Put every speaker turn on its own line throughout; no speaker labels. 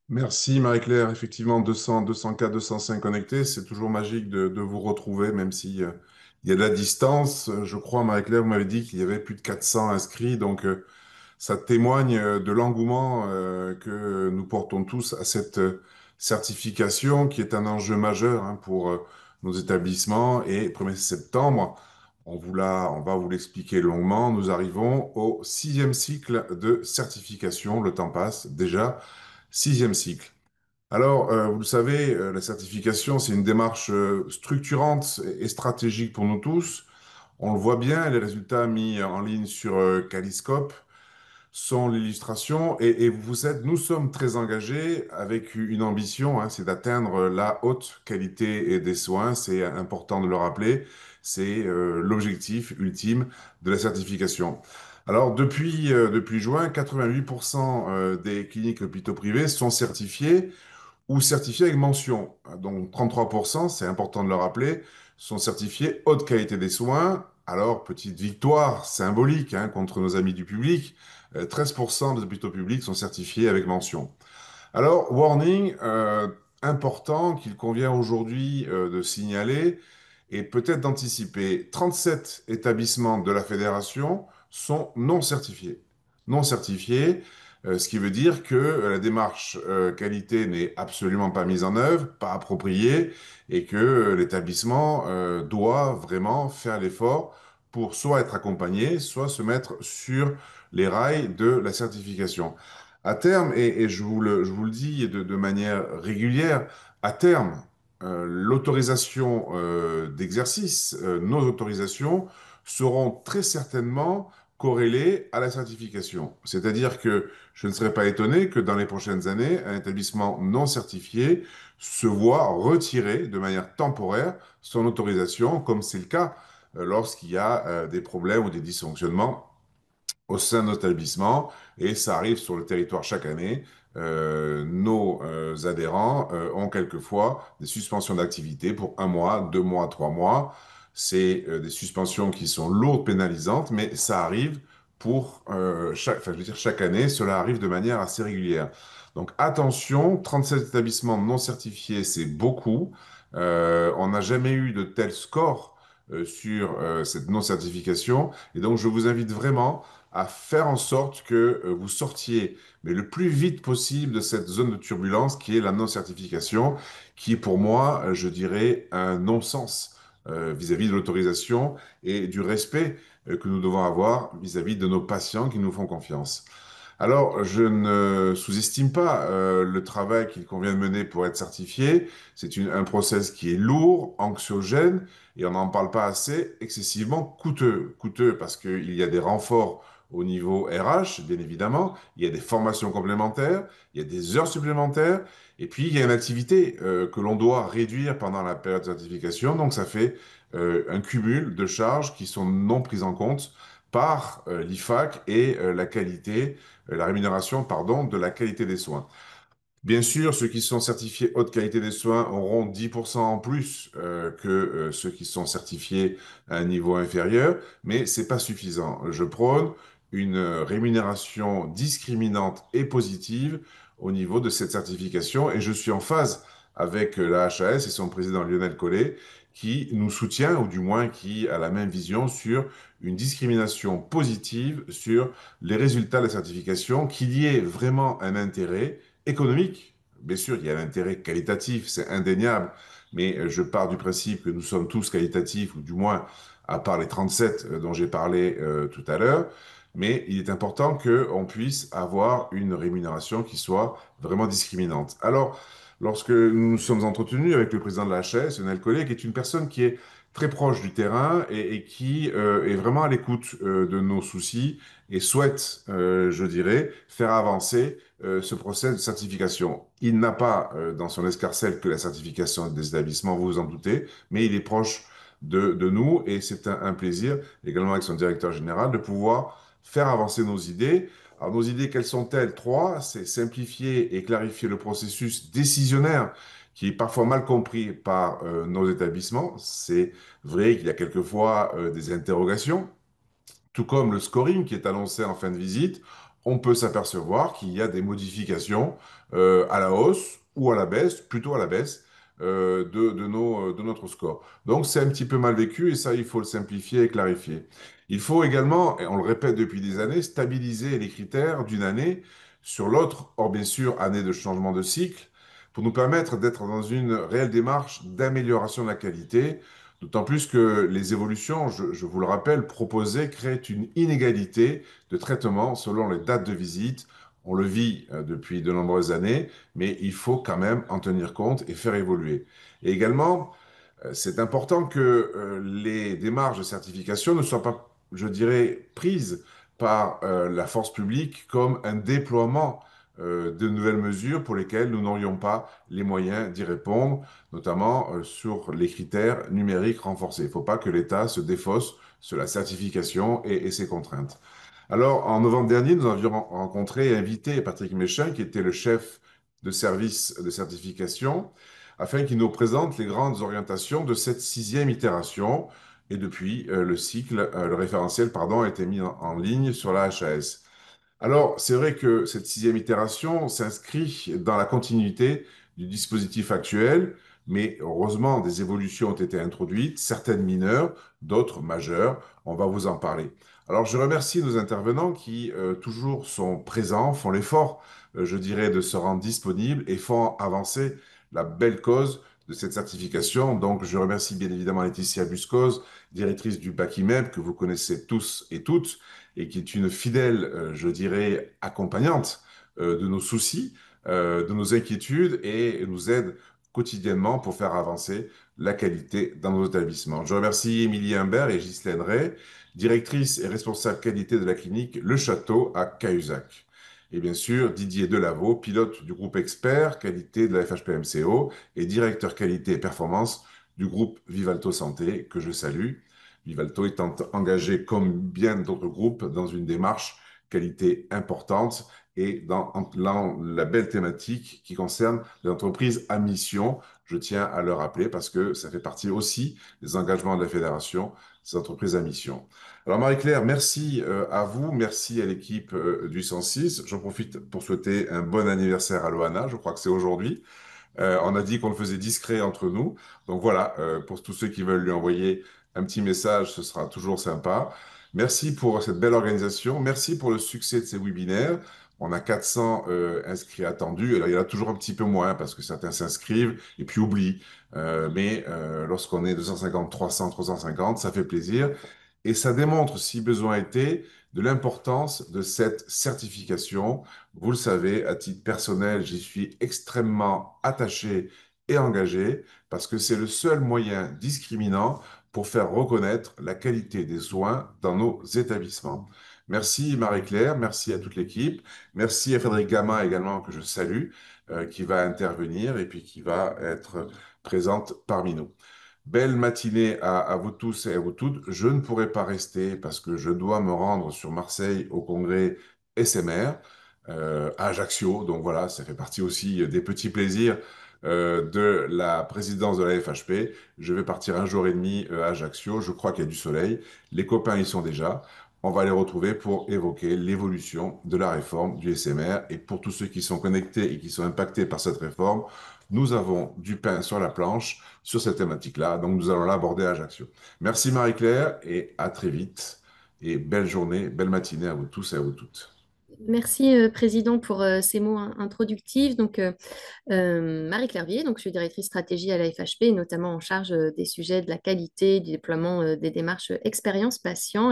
Merci Marie-Claire. Effectivement, 204, 205 connectés, c'est toujours magique de vous retrouver, même si il y a de la distance. Je crois, Marie-Claire, vous m'avez dit qu'il y avait plus de 400 inscrits, donc ça témoigne de l'engouement que nous portons tous à cette certification qui est un enjeu majeur hein, pour nos établissements. Et 1er septembre, on va vous l'expliquer longuement, nous arrivons au sixième cycle de certification. Le temps passe déjà. Sixième cycle. Alors, vous le savez, la certification, c'est une démarche structurante et stratégique pour nous tous. On le voit bien, les résultats mis en ligne sur Caliscope sont l'illustration. Et nous sommes très engagés avec une ambition, hein, c'est d'atteindre la haute qualité et des soins. C'est important de le rappeler. C'est l'objectif ultime de la certification. Alors, depuis juin, 88% des cliniques hôpitaux privés sont certifiées ou certifiés avec mention. Donc 33%, c'est important de le rappeler, sont certifiés haute qualité des soins. Alors, petite victoire symbolique hein, contre nos amis du public, 13% des hôpitaux publics sont certifiés avec mention. Alors, warning important qu'il convient aujourd'hui de signaler et peut-être d'anticiper. 37 établissements de la fédération sont non certifiés. Non certifiés, ce qui veut dire que la démarche qualité n'est absolument pas mise en œuvre, pas appropriée, et que l'établissement doit vraiment faire l'effort pour soit être accompagné, soit se mettre sur les rails de la certification. À terme, et je vous le dis de manière régulière, à terme, l'autorisation d'exercice, nos autorisations seront très certainement corrélées à la certification. C'est-à-dire que je ne serais pas étonné que dans les prochaines années, un établissement non certifié se voit retirer de manière temporaire son autorisation, comme c'est le cas lorsqu'il y a des problèmes ou des dysfonctionnements au sein de notre établissement et ça arrive sur le territoire chaque année. Nos adhérents ont quelquefois des suspensions d'activité pour un mois, 2 mois, 3 mois. C'est des suspensions qui sont lourdes, pénalisantes, mais ça arrive enfin, je veux dire, chaque année, cela arrive de manière assez régulière. Donc attention, 37 établissements non certifiés, c'est beaucoup. On n'a jamais eu de tel score sur cette non-certification. Et donc, je vous invite vraiment à faire en sorte que vous sortiez, mais le plus vite possible de cette zone de turbulence qui est la non-certification, qui est pour moi, je dirais, un non-sens vis-à-vis de l'autorisation et du respect que nous devons avoir vis-à-vis de nos patients qui nous font confiance. Alors, je ne sous-estime pas le travail qu'il convient de mener pour être certifié. C'est un process qui est lourd, anxiogène, et on n'en parle pas assez, excessivement coûteux. Coûteux parce qu'il y a des renforts au niveau RH, bien évidemment, il y a des formations complémentaires, il y a des heures supplémentaires, et puis il y a une activité que l'on doit réduire pendant la période de certification, donc ça fait un cumul de charges qui sont non prises en compte par l'IFAC et la rémunération, pardon, de la qualité des soins. Bien sûr, ceux qui sont certifiés haute qualité des soins auront 10% en plus que ceux qui sont certifiés à un niveau inférieur, mais c'est pas suffisant. Je prône une rémunération discriminante et positive au niveau de cette certification et je suis en phase avec la HAS et son président Lionel Collet qui nous soutient ou du moins qui a la même vision sur une discrimination positive sur les résultats de la certification, qu'il y ait vraiment un intérêt économique. Bien sûr, il y a l'intérêt qualitatif, c'est indéniable, mais je pars du principe que nous sommes tous qualitatifs, ou du moins, à part les 37 dont j'ai parlé tout à l'heure, mais il est important qu'on puisse avoir une rémunération qui soit vraiment discriminante. Alors, lorsque nous nous sommes entretenus avec le président de la HAS, Lionel Collet, qui est une personne qui est très proche du terrain et qui est vraiment à l'écoute de nos soucis et souhaite, je dirais, faire avancer ce procès de certification. Il n'a pas dans son escarcelle que la certification des établissements, vous vous en doutez, mais il est proche de nous et c'est un plaisir, également avec son directeur général, de pouvoir faire avancer nos idées. Alors nos idées, quelles sont-elles? Trois, c'est simplifier et clarifier le processus décisionnaire qui est parfois mal compris par nos établissements. C'est vrai qu'il y a quelquefois des interrogations, tout comme le scoring qui est annoncé en fin de visite. on peut s'apercevoir qu'il y a des modifications à la hausse ou à la baisse, plutôt à la baisse, de notre score. Donc c'est un petit peu mal vécu et ça, il faut le simplifier et clarifier. Il faut également, et on le répète depuis des années, stabiliser les critères d'une année sur l'autre, hors bien sûr année de changement de cycle, pour nous permettre d'être dans une réelle démarche d'amélioration de la qualité, d'autant plus que les évolutions, je vous le rappelle, proposées créent une inégalité de traitement selon les dates de visite. On le vit depuis de nombreuses années, mais il faut quand même en tenir compte et faire évoluer. Et également, c'est important que les démarches de certification ne soient pas, je dirais, prises par la force publique comme un déploiement de nouvelles mesures pour lesquelles nous n'aurions pas les moyens d'y répondre, notamment sur les critères numériques renforcés. Il ne faut pas que l'État se défausse sur la certification et ses contraintes. Alors, en novembre dernier, nous avions rencontré et invité Patrick Méchin, qui était le chef de service de certification, afin qu'il nous présente les grandes orientations de cette sixième itération. Et depuis, le référentiel, pardon, a été mis en ligne sur la HAS. Alors, c'est vrai que cette sixième itération s'inscrit dans la continuité du dispositif actuel, mais heureusement, des évolutions ont été introduites, certaines mineures, d'autres majeures. On va vous en parler. Alors, je remercie nos intervenants qui, toujours sont présents, font l'effort, je dirais, de se rendre disponibles et font avancer la belle cause de cette certification. Donc, je remercie bien évidemment Laetitia Buscose, directrice du Bac IMEB, que vous connaissez tous et toutes, et qui est une fidèle, je dirais, accompagnante de nos soucis, de nos inquiétudes et nous aide quotidiennement pour faire avancer la qualité dans nos établissements. Je remercie Émilie Imbert et Ghislaine Ray, directrice et responsable qualité de la clinique Le Château à Cahuzac. Et bien sûr, Didier Delaveau, pilote du groupe expert qualité de la FHPMCO et directeur qualité et performance du groupe Vivalto Santé, que je salue. Vivalto étant engagé, comme bien d'autres groupes, dans une démarche qualité importante et dans la belle thématique qui concerne les entreprises à mission. Je tiens à le rappeler parce que ça fait partie aussi des engagements de la fédération, ces entreprises à mission. Alors Marie-Claire, merci à vous, merci à l'équipe du 106. J'en profite pour souhaiter un bon anniversaire à Loana, je crois que c'est aujourd'hui. On a dit qu'on le faisait discret entre nous. Donc voilà, pour tous ceux qui veulent lui envoyer un petit message, ce sera toujours sympa. Merci pour cette belle organisation. Merci pour le succès de ces webinaires. On a 400 inscrits attendus. Alors, il y en a toujours un petit peu moins parce que certains s'inscrivent et puis oublient. Mais lorsqu'on est 250, 300, 350, ça fait plaisir. Et ça démontre, si besoin était, de l'importance de cette certification. Vous le savez, à titre personnel, j'y suis extrêmement attaché et engagé parce que c'est le seul moyen discriminant pour faire reconnaître la qualité des soins dans nos établissements. Merci Marie-Claire, merci à toute l'équipe, merci à Frédéric Gama également que je salue, qui va intervenir et puis qui va être présente parmi nous. Belle matinée à vous tous et à vous toutes. Je ne pourrai pas rester parce que je dois me rendre sur Marseille au congrès SMR à Ajaccio. Donc voilà, ça fait partie aussi des petits plaisirs de la présidence de la FHP. Je vais partir un jour et demi à Ajaccio. Je crois qu'il y a du soleil. Les copains y sont déjà. On va les retrouver pour évoquer l'évolution de la réforme du SMR. Et pour tous ceux qui sont connectés et qui sont impactés par cette réforme, nous avons du pain sur la planche sur cette thématique-là. Donc, nous allons l'aborder à Ajaccio. Merci Marie-Claire et à très vite. Et belle journée, belle matinée à vous tous et à vous toutes.
Merci, Président, pour ces mots introductifs. Marie Clairvier, donc je suis directrice stratégie à la FHP, notamment en charge des sujets de la qualité, du déploiement des démarches expérience patient.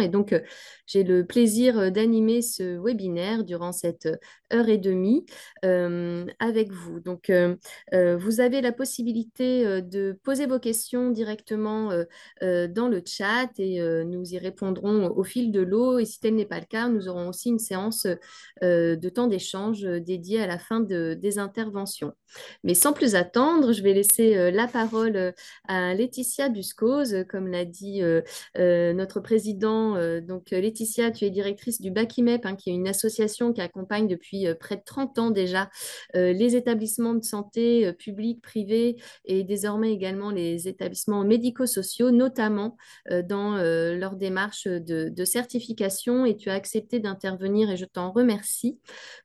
J'ai le plaisir d'animer ce webinaire durant cette heure et demie avec vous. Vous avez la possibilité de poser vos questions directement dans le chat et nous y répondrons au fil de l'eau. Et si tel n'est pas le cas, nous aurons aussi une séance de temps d'échange dédiée à la fin des interventions. Mais sans plus attendre, je vais laisser la parole à Laetitia Buscose, comme l'a dit notre président. Laetitia, tu es directrice du BAC-IMEP, hein, qui est une association qui accompagne depuis près de 30 ans déjà les établissements de santé publics, privés et désormais également les établissements médico-sociaux, notamment dans leur démarche de certification. Et tu as accepté d'intervenir et je t'en remercie remercie,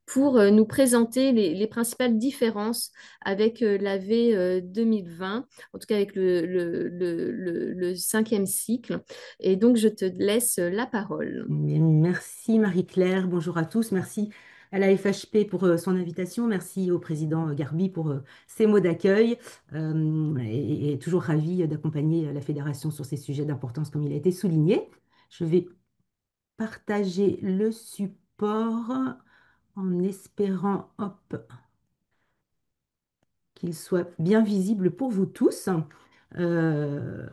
pour nous présenter les principales différences avec la V 2020, en tout cas avec le cinquième cycle. Et donc, je te laisse la parole.
Merci Marie-Claire, bonjour à tous, merci à la FHP pour son invitation, merci au président Garbi pour ses mots d'accueil et toujours ravi d'accompagner la fédération sur ces sujets d'importance comme il a été souligné. Je vais partager le support en espérant hop, qu'il soit bien visible pour vous tous. Euh,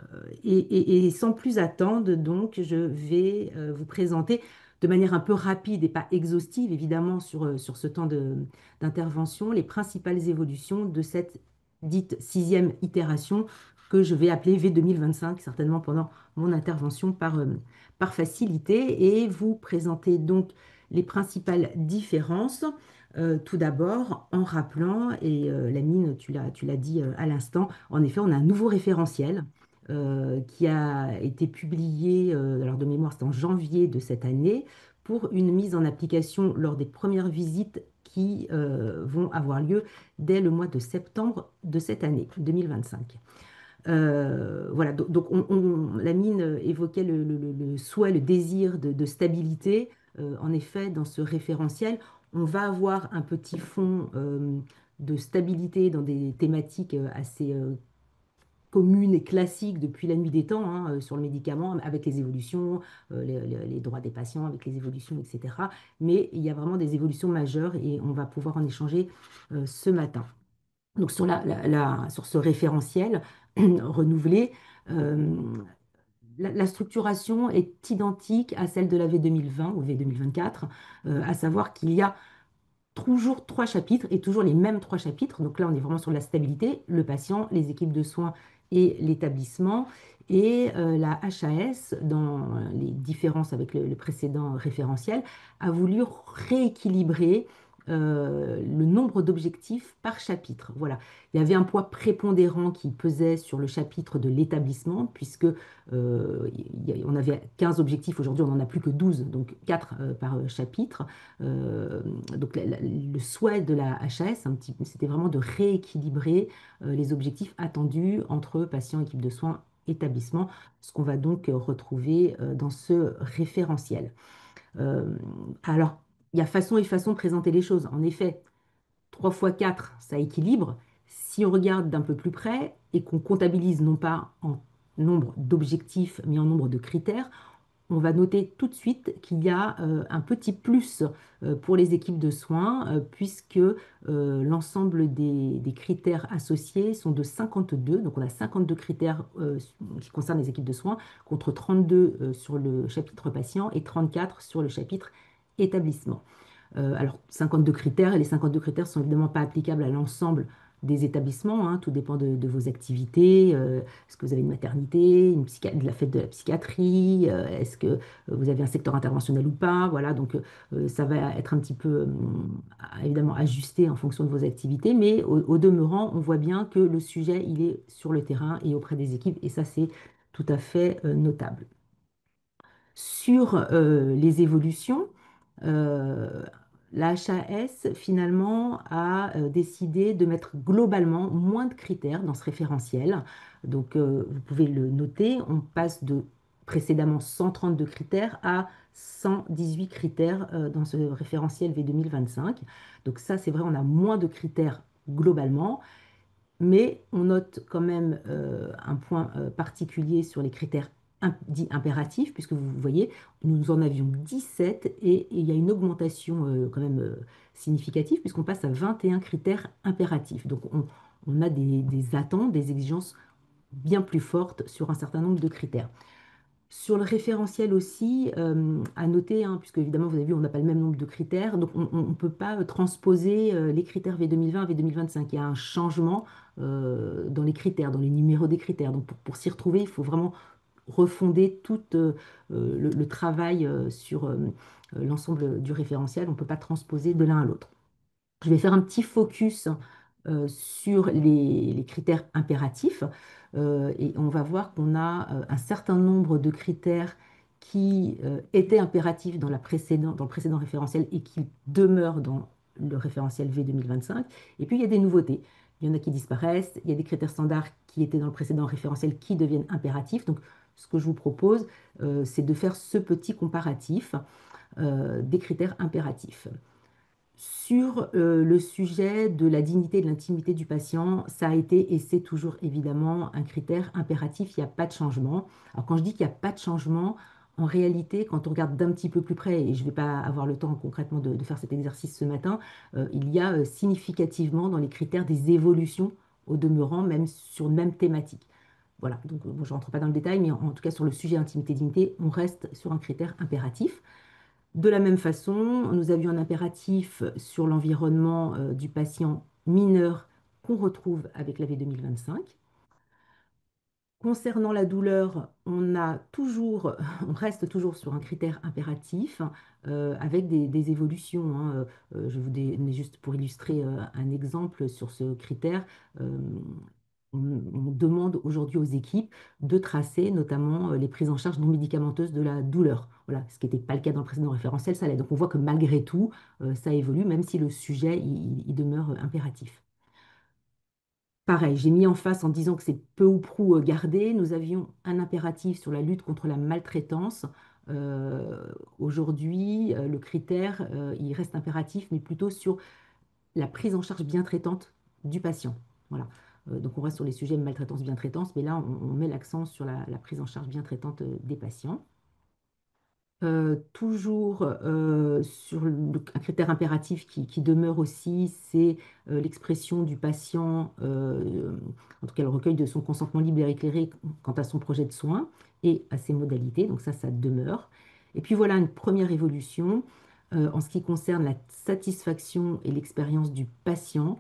et sans plus attendre, donc, je vais vous présenter de manière un peu rapide et pas exhaustive, évidemment, sur ce temps d'intervention, les principales évolutions de cette dite sixième itération que je vais appeler V 2025, certainement pendant mon intervention par facilité, et vous présenter donc les principales différences. Tout d'abord, en rappelant, et Lamine, tu l'as dit à l'instant, en effet, on a un nouveau référentiel qui a été publié, alors de mémoire, c'est en janvier de cette année, pour une mise en application lors des premières visites qui vont avoir lieu dès le mois de septembre de cette année, 2025. Voilà, donc Lamine évoquait le souhait, le désir de stabilité. En effet, dans ce référentiel, on va avoir un petit fond de stabilité dans des thématiques assez communes et classiques depuis la nuit des temps, hein, sur le médicament, avec les évolutions, les droits des patients, avec les évolutions, etc. Mais il y a vraiment des évolutions majeures et on va pouvoir en échanger ce matin. Donc sur ce référentiel renouvelé, euh, la structuration est identique à celle de la V 2020 ou V 2024, à savoir qu'il y a toujours trois chapitres et toujours les mêmes trois chapitres. Donc là, on est vraiment sur la stabilité, le patient, les équipes de soins et l'établissement. Et la HAS, dans les différences avec le précédent référentiel, a voulu rééquilibrer le nombre d'objectifs par chapitre. Voilà. Il y avait un poids prépondérant qui pesait sur le chapitre de l'établissement, puisque on avait 15 objectifs, aujourd'hui on n'en a plus que 12, donc 4 par chapitre. Donc le souhait de la HAS, c'était vraiment de rééquilibrer les objectifs attendus entre patients, équipe de soins, établissement, ce qu'on va donc retrouver dans ce référentiel. Euh, alors, il y a façon et façon de présenter les choses. En effet, 3 fois 4, ça équilibre. Si on regarde d'un peu plus près et qu'on comptabilise non pas en nombre d'objectifs, mais en nombre de critères, on va noter tout de suite qu'il y a un petit plus pour les équipes de soins, puisque l'ensemble des critères associés sont de 52. Donc on a 52 critères qui concernent les équipes de soins, contre 32 sur le chapitre patient et 34 sur le chapitre établissement. Alors, 52 critères, et les 52 critères ne sont évidemment pas applicables à l'ensemble des établissements, hein, tout dépend de vos activités. Est-ce que vous avez une maternité, de la fête de la psychiatrie, est-ce que vous avez un secteur interventionnel ou pas? Voilà, donc ça va être un petit peu évidemment ajusté en fonction de vos activités, mais au demeurant, on voit bien que le sujet, il est sur le terrain et auprès des équipes, et ça, c'est tout à fait notable. Sur les évolutions, euh, la HAS finalement a décidé de mettre globalement moins de critères dans ce référentiel. Donc vous pouvez le noter, on passe de précédemment 132 critères à 118 critères dans ce référentiel V 2025. Donc ça, c'est vrai, on a moins de critères globalement. Mais on note quand même un point particulier sur les critères dits impératifs, puisque vous voyez, nous en avions 17 et il y a une augmentation quand même significative, puisqu'on passe à 21 critères impératifs. Donc on a des attentes, des exigences bien plus fortes sur un certain nombre de critères. Sur le référentiel aussi, à noter, hein, puisque évidemment, vous avez vu, on n'a pas le même nombre de critères, donc on ne peut pas transposer les critères V 2020 à V 2025. Il y a un changement dans les critères, dans les numéros des critères. Donc pour s'y retrouver, il faut vraiment refonder tout le travail sur l'ensemble du référentiel. On ne peut pas transposer de l'un à l'autre. Je vais faire un petit focus sur les critères impératifs et on va voir qu'on a un certain nombre de critères qui était impératif dans le précédent référentiel et qui demeure dans le référentiel V 2025. Et puis, il y a des nouveautés. Il y en a qui disparaissent. Il y a des critères standards qui étaient dans le précédent référentiel qui deviennent impératifs. Donc, ce que je vous propose, c'est de faire ce petit comparatif des critères impératifs. Sur le sujet de la dignité et de l'intimité du patient, ça a été et c'est toujours évidemment un critère impératif, il n'y a pas de changement. Alors quand je dis qu'il n'y a pas de changement, en réalité, quand on regarde d'un petit peu plus près, et je ne vais pas avoir le temps concrètement de faire cet exercice ce matin, il y a significativement dans les critères des évolutions au demeurant, même sur une même thématique. Voilà, donc bon, je ne rentre pas dans le détail, mais en tout cas sur le sujet intimité-dignité, on reste sur un critère impératif. De la même façon, nous avions un impératif sur l'environnement du patient mineur qu'on retrouve avec l'AV 2025. Concernant la douleur, on reste toujours sur un critère impératif avec des évolutions, hein. Je vous donne juste pour illustrer un exemple sur ce critère. euh, on demande aujourd'hui aux équipes de tracer notamment les prises en charge non médicamenteuses de la douleur. Voilà, ce qui n'était pas le cas dans le précédent référentiel, ça l'est. Donc on voit que malgré tout, ça évolue, même si le sujet il demeure impératif. Pareil, j'ai mis en face en disant que c'est peu ou prou gardé. Nous avions un impératif sur la lutte contre la maltraitance. Aujourd'hui, le critère, il reste impératif, mais plutôt sur la prise en charge bien traitante du patient. Voilà. Donc on reste sur les sujets de maltraitance, bien traitance, mais là on met l'accent sur la prise en charge bien traitante des patients. Toujours sur un critère impératif qui demeure aussi, c'est l'expression du patient, en tout cas le recueil de son consentement libre et éclairé quant à son projet de soins et à ses modalités. Donc ça demeure. Et puis voilà une première évolution en ce qui concerne la satisfaction et l'expérience du patient.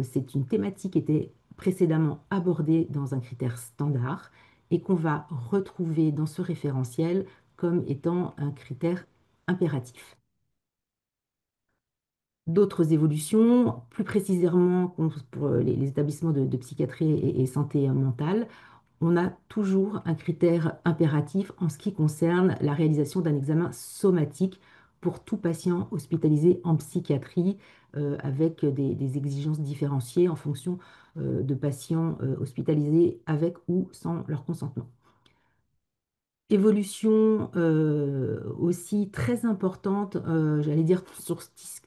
C'est une thématique qui était précédemment abordée dans un critère standard et qu'on va retrouver dans ce référentiel comme étant un critère impératif. D'autres évolutions, plus précisément pour les établissements de psychiatrie et santé mentale, on a toujours un critère impératif en ce qui concerne la réalisation d'un examen somatique pour tout patient hospitalisé en psychiatrie, avec des exigences différenciées en fonction de patients hospitalisés avec ou sans leur consentement. Évolution aussi très importante, j'allais dire, sur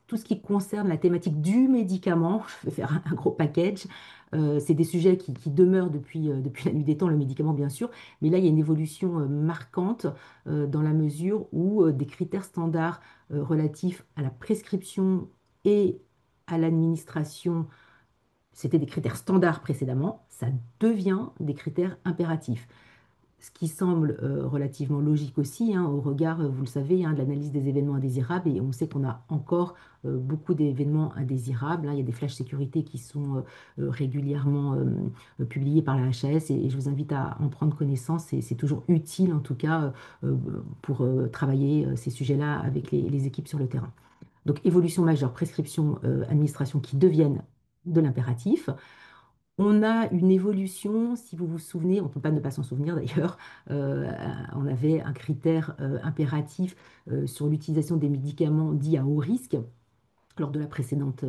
tout ce qui concerne la thématique du médicament. Je vais faire un gros package. C'est des sujets qui demeurent depuis la nuit des temps, le médicament bien sûr, mais là il y a une évolution marquante dans la mesure où des critères standards relatifs à la prescription et à l'administration, c'était des critères standards précédemment, ça devient des critères impératifs. Ce qui semble relativement logique aussi, hein, au regard, vous le savez, hein, de l'analyse des événements indésirables. Et on sait qu'on a encore beaucoup d'événements indésirables, hein. Il y a des flashs sécurité qui sont régulièrement publiés par la HAS et je vous invite à en prendre connaissance. C'est toujours utile, en tout cas, pour travailler ces sujets-là avec les équipes sur le terrain. Donc, évolution majeure, prescription, administration qui deviennent de l'impératif. On a une évolution, si vous vous souvenez, on ne peut pas ne pas s'en souvenir d'ailleurs, on avait un critère impératif sur l'utilisation des médicaments dits à haut risque lors de la précédente,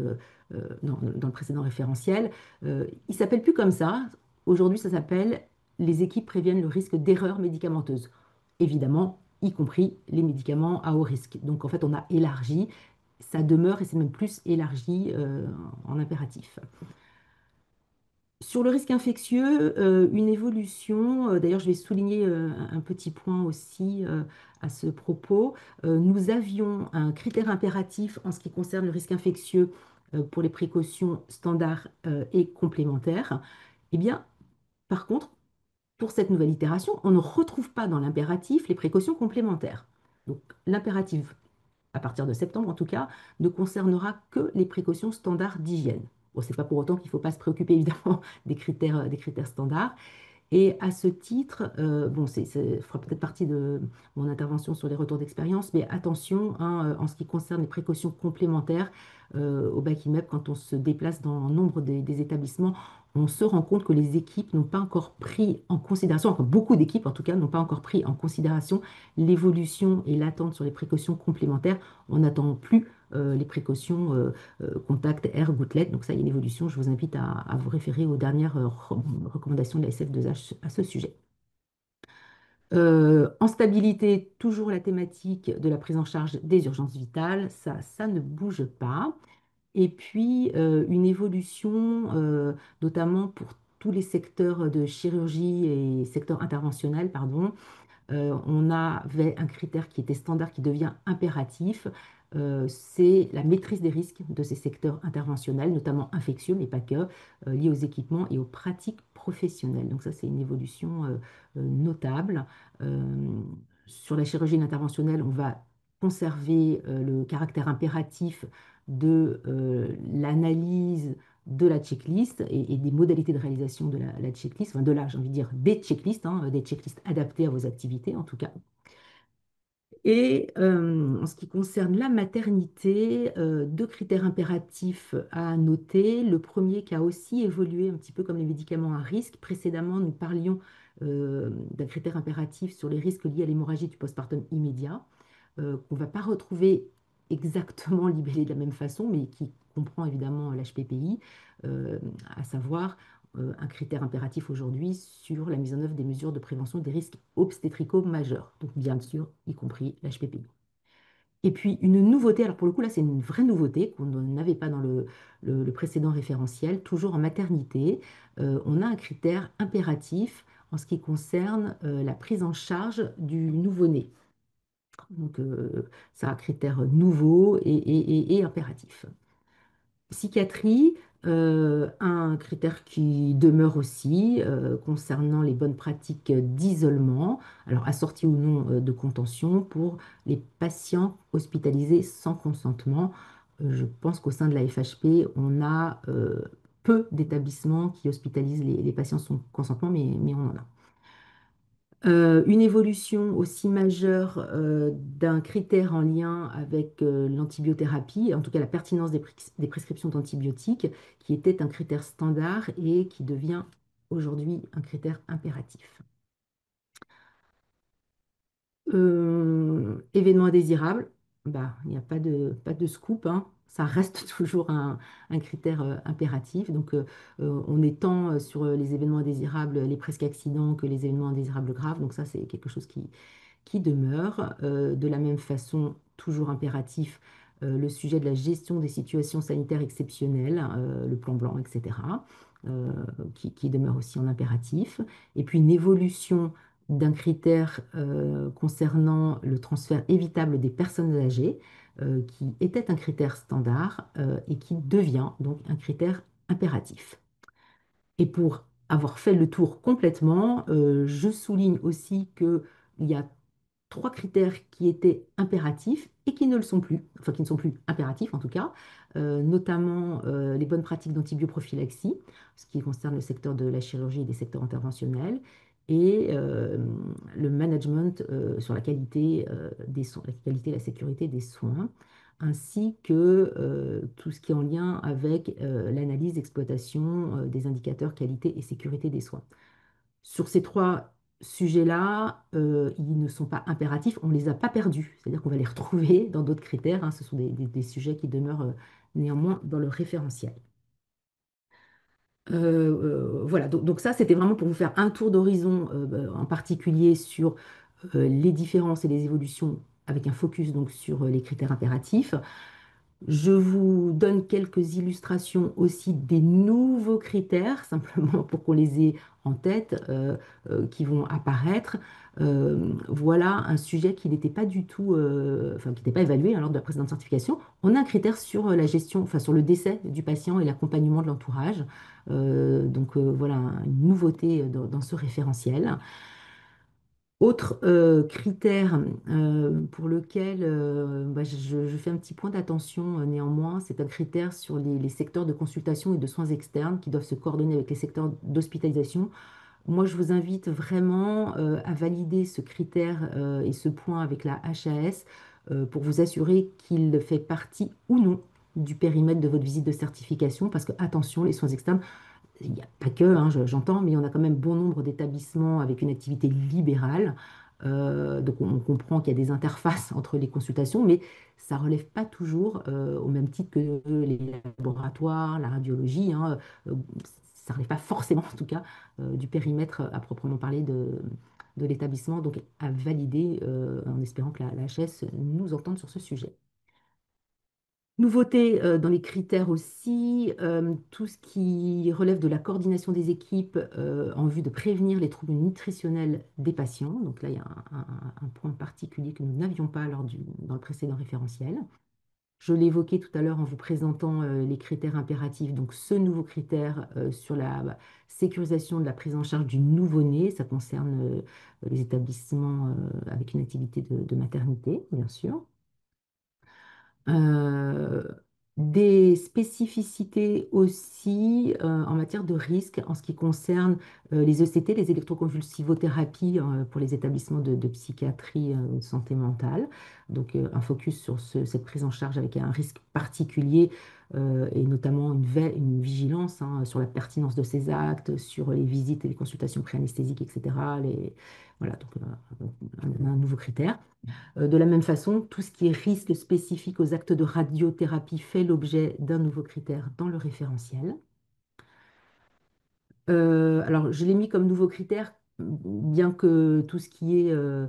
dans le précédent référentiel. Il ne s'appelle plus comme ça. Aujourd'hui, ça s'appelle les équipes préviennent le risque d'erreurs médicamenteuses. Évidemment, y compris les médicaments à haut risque. Donc en fait, on a élargi, ça demeure et c'est même plus élargi en impératif. Sur le risque infectieux, une évolution, d'ailleurs je vais souligner un petit point aussi à ce propos. Nous avions un critère impératif en ce qui concerne le risque infectieux pour les précautions standards et complémentaires. Eh bien, par contre, pour cette nouvelle itération, on ne retrouve pas dans l'impératif les précautions complémentaires. Donc l'impératif à partir de septembre en tout cas, ne concernera que les précautions standards d'hygiène. Bon, ce n'est pas pour autant qu'il ne faut pas se préoccuper évidemment des critères standards. Et à ce titre, bon, ça fera peut-être partie de mon intervention sur les retours d'expérience, mais attention, hein, en ce qui concerne les précautions complémentaires au bac IMEP, quand on se déplace dans nombre des établissements, on se rend compte que les équipes n'ont pas encore pris en considération, enfin beaucoup d'équipes en tout cas, n'ont pas encore pris en considération l'évolution et l'attente sur les précautions complémentaires. On n'attend plus les précautions contact, air, gouttelette. Donc ça, il y a une évolution. Je vous invite à vous référer aux dernières recommandations de la SF2H à ce sujet. En stabilité, toujours la thématique de la prise en charge des urgences vitales, ça ne bouge pas. Et puis, une évolution, notamment pour tous les secteurs de chirurgie et secteur interventionnel, pardon, on avait un critère qui était standard, qui devient impératif. C'est la maîtrise des risques de ces secteurs interventionnels, notamment infectieux, mais pas que, liés aux équipements et aux pratiques professionnelles. Donc ça, c'est une évolution notable. Euh, sur la chirurgie interventionnelle, on va conserver le caractère impératif de l'analyse de la checklist et des modalités de réalisation de la checklist, enfin de là, j'ai envie de dire des checklists, hein, des checklists adaptées à vos activités en tout cas. Et en ce qui concerne la maternité, deux critères impératifs à noter. Le premier qui a aussi évolué un petit peu comme les médicaments à risque. Précédemment, nous parlions d'un critère impératif sur les risques liés à l'hémorragie du postpartum immédiat, qu'on ne va pas retrouver exactement libellé de la même façon, mais qui comprend évidemment l'HPPI, euh, à savoir un critère impératif aujourd'hui sur la mise en œuvre des mesures de prévention des risques obstétricaux majeurs, donc bien sûr, y compris l'HPPI. Et puis une nouveauté, alors pour le coup là c'est une vraie nouveauté qu'on n'avait pas dans le précédent référentiel, toujours en maternité, on a un critère impératif en ce qui concerne la prise en charge du nouveau-né. Donc ça a un critère nouveau et impératif. Psychiatrie, un critère qui demeure aussi concernant les bonnes pratiques d'isolement, alors assorti ou non de contention pour les patients hospitalisés sans consentement. Je pense qu'au sein de la FHP, on a peu d'établissements qui hospitalisent les patients sans consentement, mais on en a. Une évolution aussi majeure d'un critère en lien avec l'antibiothérapie, en tout cas la pertinence des prescriptions d'antibiotiques, qui était un critère standard et qui devient aujourd'hui un critère impératif. Événement indésirable, bah, il n'y a pas de scoop, hein. Ça reste toujours un critère impératif. Donc, on est tant sur les événements indésirables, les presque accidents, que les événements indésirables graves. Donc, ça, c'est quelque chose qui demeure. De la même façon, toujours impératif, le sujet de la gestion des situations sanitaires exceptionnelles, le plan blanc, etc., euh, qui demeure aussi en impératif. Et puis une évolution d'un critère concernant le transfert évitable des personnes âgées, qui était un critère standard et qui devient donc un critère impératif. Et pour avoir fait le tour complètement, je souligne aussi qu'il y a trois critères qui étaient impératifs et qui ne le sont plus, enfin qui ne sont plus impératifs en tout cas, notamment les bonnes pratiques d'antibioprophylaxie, ce qui concerne le secteur de la chirurgie et des secteurs interventionnels, et le management sur la qualité des soins, la qualité et la sécurité des soins, ainsi que tout ce qui est en lien avec l'analyse, exploitation des indicateurs qualité et sécurité des soins. Sur ces trois sujets-là, ils ne sont pas impératifs, on ne les a pas perdus, c'est-à-dire qu'on va les retrouver dans d'autres critères, hein. Ce sont des sujets qui demeurent néanmoins dans le référentiel. Voilà, donc ça, c'était vraiment pour vous faire un tour d'horizon en particulier sur les différences et les évolutions avec un focus donc sur les critères impératifs. Je vous donne quelques illustrations aussi des nouveaux critères, simplement pour qu'on les ait en tête, qui vont apparaître. Voilà un sujet qui n'était pas du tout, enfin qui n'était pas évalué hein, lors de la précédente certification. On a un critère sur la gestion, enfin sur le décès du patient et l'accompagnement de l'entourage. Voilà une nouveauté dans ce référentiel. Autre critère pour lequel bah, je fais un petit point d'attention néanmoins, c'est un critère sur les secteurs de consultation et de soins externes qui doivent se coordonner avec les secteurs d'hospitalisation. moi, je vous invite vraiment à valider ce critère et ce point avec la HAS pour vous assurer qu'il fait partie ou non du périmètre de votre visite de certification, parce que attention, les soins externes, il n'y a pas que, hein, j'entends, mais on a quand même bon nombre d'établissements avec une activité libérale. Donc on comprend qu'il y a des interfaces entre les consultations, mais ça ne relève pas toujours, au même titre que les laboratoires, la radiologie, hein, ça ne relève pas forcément, en tout cas, du périmètre à proprement parler de l'établissement. Donc à valider, en espérant que la HS nous entende sur ce sujet. Nouveauté dans les critères aussi, tout ce qui relève de la coordination des équipes en vue de prévenir les troubles nutritionnels des patients. Donc là, il y a un point particulier que nous n'avions pas dans le précédent référentiel. Je l'ai évoqué tout à l'heure en vous présentant les critères impératifs. Donc ce nouveau critère sur la sécurisation de la prise en charge du nouveau-né, ça concerne les établissements avec une activité de maternité, bien sûr. Euh, des spécificités aussi en matière de risque en ce qui concerne les ECT, les électroconvulsivothérapies pour les établissements de psychiatrie de santé mentale. Donc un focus sur cette prise en charge avec un risque particulier et notamment une vigilance hein, sur la pertinence de ces actes, sur les visites et les consultations préanesthésiques, etc. Voilà, donc un nouveau critère. De la même façon, tout ce qui est risque spécifique aux actes de radiothérapie fait l'objet d'un nouveau critère dans le référentiel. Alors, je l'ai mis comme nouveau critère, bien que tout ce qui est euh,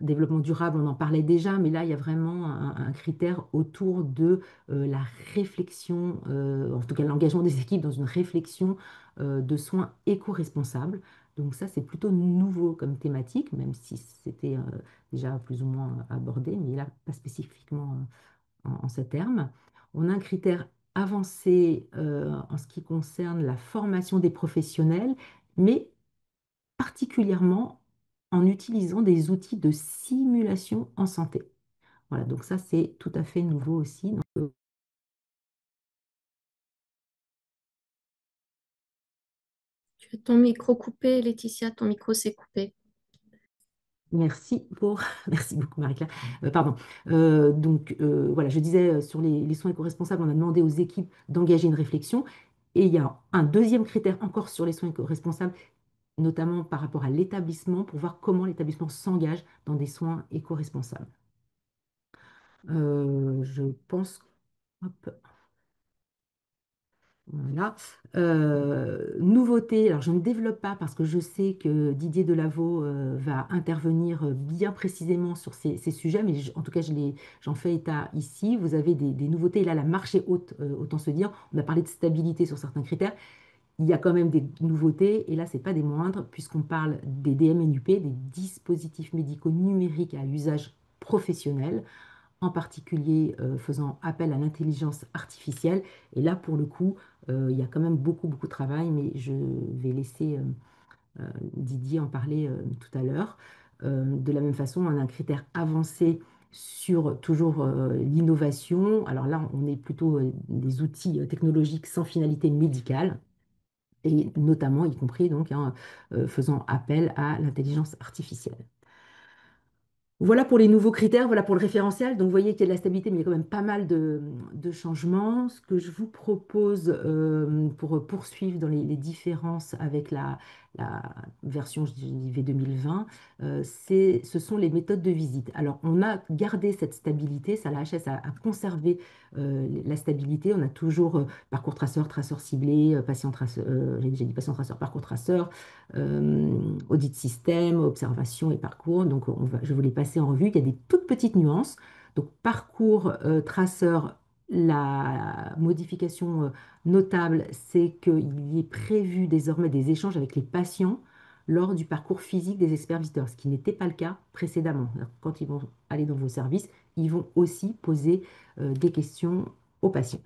développement durable, on en parlait déjà, mais là, il y a vraiment un critère autour de la réflexion, en tout cas l'engagement des équipes dans une réflexion de soins éco-responsables. Donc ça, c'est plutôt nouveau comme thématique, même si c'était déjà plus ou moins abordé, mais là, pas spécifiquement en ces termes. On a un critère avancé en ce qui concerne la formation des professionnels, mais particulièrement en utilisant des outils de simulation en santé. Voilà, donc ça, c'est tout à fait nouveau aussi. Donc,
Tu as ton micro coupé, Laetitia, ton micro s'est coupé.
merci pour... Merci beaucoup, Marie-Claire. Pardon. Donc, voilà, je disais, sur les soins éco-responsables, on a demandé aux équipes d'engager une réflexion. Et il y a un deuxième critère encore sur les soins éco-responsables, notamment par rapport à l'établissement, pour voir comment l'établissement s'engage dans des soins éco-responsables. Je pense... Hop. Voilà. Nouveauté, alors je ne développe pas parce que je sais que Didier Delaveau va intervenir bien précisément sur ces sujets, mais en tout cas, j'en fais état ici. Vous avez des nouveautés. Et là, la marche est haute, autant se dire. On a parlé de stabilité sur certains critères. Il y a quand même des nouveautés, et là, ce n'est pas des moindres, puisqu'on parle des DMNUP, des dispositifs médicaux numériques à usage professionnel, en particulier faisant appel à l'intelligence artificielle. Et là, pour le coup, il y a quand même beaucoup, beaucoup de travail, mais je vais laisser Didier en parler tout à l'heure. De la même façon, on a un critère avancé sur toujours l'innovation. Alors là, on est plutôt des outils technologiques sans finalité médicale, et notamment, y compris donc, hein, faisant appel à l'intelligence artificielle. Voilà pour les nouveaux critères, voilà pour le référentiel. Donc, vous voyez qu'il y a de la stabilité, mais il y a quand même pas mal de changements. Ce que je vous propose pour poursuivre dans les différences avec la version, je dis V 2020, ce sont les méthodes de visite. Alors, on a gardé cette stabilité, ça, la HS a conservé la stabilité. On a toujours parcours traceur, traceur ciblé, patient traceur, j'ai dit patient traceur, parcours traceur, audit système, observation et parcours. Donc, je vais les passer en revue. Il y a des toutes petites nuances. Donc, parcours traceur, la modification notable, c'est qu'il est prévu désormais des échanges avec les patients lors du parcours physique des experts visiteurs, ce qui n'était pas le cas précédemment. Alors, quand ils vont aller dans vos services, ils vont aussi poser des questions aux patients.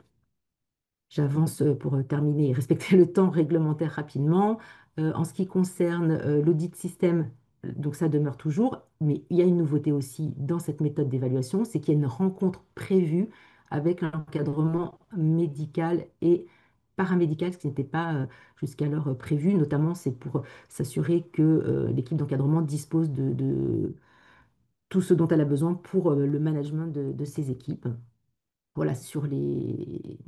J'avance pour terminer et respecter le temps réglementaire rapidement. En ce qui concerne l'audit système, donc ça demeure toujours, mais il y a une nouveauté aussi dans cette méthode d'évaluation, c'est qu'il y a une rencontre prévue avec l'encadrement médical et paramédicale, ce qui n'était pas jusqu'alors prévu. Notamment, c'est pour s'assurer que l'équipe d'encadrement dispose de tout ce dont elle a besoin pour le management de ses équipes. Voilà, sur les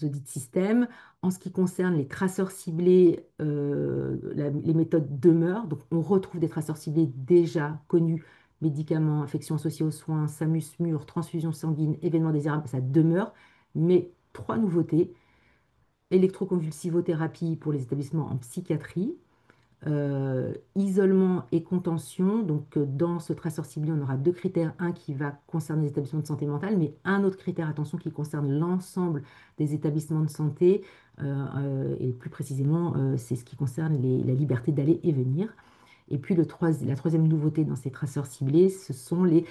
audits système. En ce qui concerne les traceurs ciblés, les méthodes demeurent. Donc, on retrouve des traceurs ciblés déjà connus, médicaments, infections associées aux soins, SAMUS, mur, transfusion sanguine, événements désirables, ça demeure. Mais trois nouveautés: électroconvulsivothérapie pour les établissements en psychiatrie, isolement et contention. Donc, dans ce traceur ciblé, on aura deux critères. Un qui va concerner les établissements de santé mentale, mais un autre critère, attention, qui concerne l'ensemble des établissements de santé. Et plus précisément, c'est ce qui concerne la liberté d'aller et venir. Et puis, la troisième nouveauté dans ces traceurs ciblés, ce sont les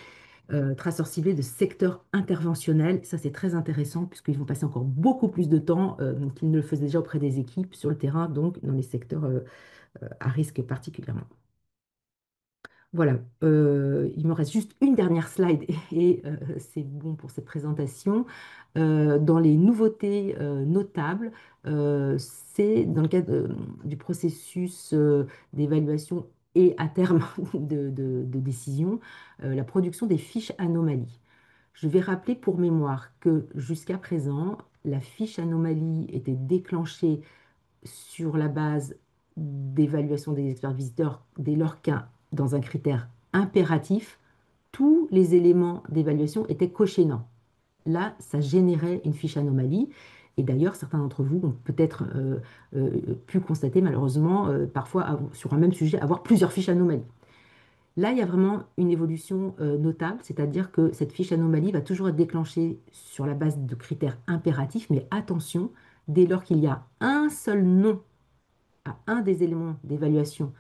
traceurs ciblés de secteur interventionnel. Ça, c'est très intéressant puisqu'ils vont passer encore beaucoup plus de temps qu'ils ne le faisaient déjà auprès des équipes sur le terrain, donc dans les secteurs à risque particulièrement. Voilà, il me reste juste une dernière slide et c'est bon pour cette présentation. Dans les nouveautés notables, c'est dans le cadre du processus d'évaluation et à terme de décision, la production des fiches anomalies. Je vais rappeler pour mémoire que jusqu'à présent, la fiche anomalie était déclenchée sur la base d'évaluation des experts visiteurs dès lors dans un critère impératif, tous les éléments d'évaluation étaient cochés non. Là, ça générait une fiche anomalie. Et d'ailleurs, certains d'entre vous ont peut-être pu constater, malheureusement, parfois sur un même sujet, avoir plusieurs fiches anomalies. Là, il y a vraiment une évolution notable, c'est-à-dire que cette fiche anomalie va toujours être déclenchée sur la base de critères impératifs, mais attention, dès lors qu'il y a un seul nom à un des éléments d'évaluation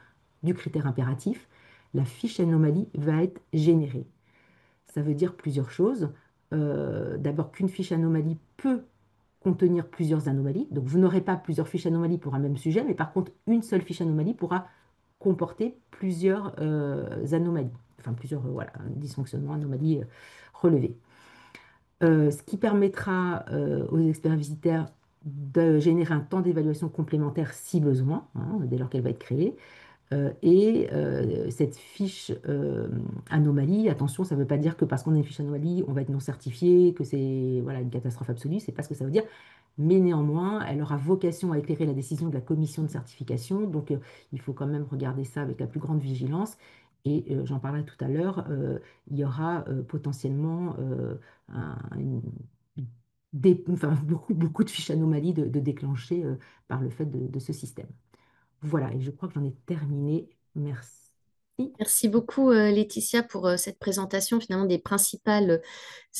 du critère impératif, la fiche anomalie va être générée. Ça veut dire plusieurs choses. D'abord qu'une fiche anomalie peut contenir plusieurs anomalies. Donc vous n'aurez pas plusieurs fiches anomalies pour un même sujet, mais par contre, une seule fiche anomalie pourra comporter plusieurs anomalies, enfin plusieurs voilà, dysfonctionnements, anomalies relevées. Ce qui permettra aux experts visiteurs de générer un temps d'évaluation complémentaire si besoin, hein, dès lors qu'elle va être créée. Cette fiche anomalie, attention, ça ne veut pas dire que parce qu'on a une fiche anomalie, on va être non certifié, que c'est voilà, une catastrophe absolue, c'est pas ce que ça veut dire. Mais néanmoins, elle aura vocation à éclairer la décision de la commission de certification. Donc, il faut quand même regarder ça avec la plus grande vigilance. Et j'en parlerai tout à l'heure, il y aura potentiellement une- enfin, beaucoup de fiches anomalies de déclencher par le fait de ce système. Voilà, et je crois que j'en ai terminé. Merci.
Merci beaucoup, Laetitia, pour cette présentation finalement des principales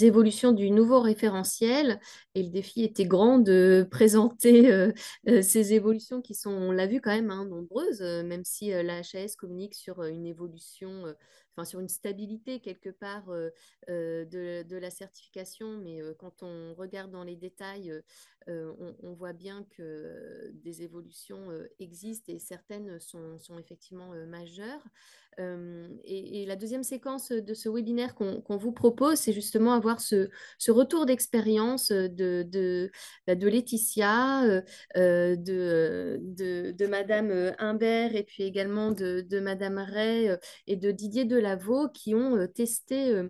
évolutions du nouveau référentiel. Et le défi était grand de présenter ces évolutions qui sont, on l'a vu quand même, hein, nombreuses, même si la HAS communique sur une évolution, enfin sur une stabilité quelque part de la certification. Mais quand on regarde dans les détails, on voit bien que des évolutions existent et certaines sont effectivement majeures. Et la deuxième séquence de ce webinaire qu'on vous propose, c'est justement avoir ce retour d'expérience de Laetitia, de Madame Imbert et puis également de Madame Ray et de Didier Delaveau qui ont testé,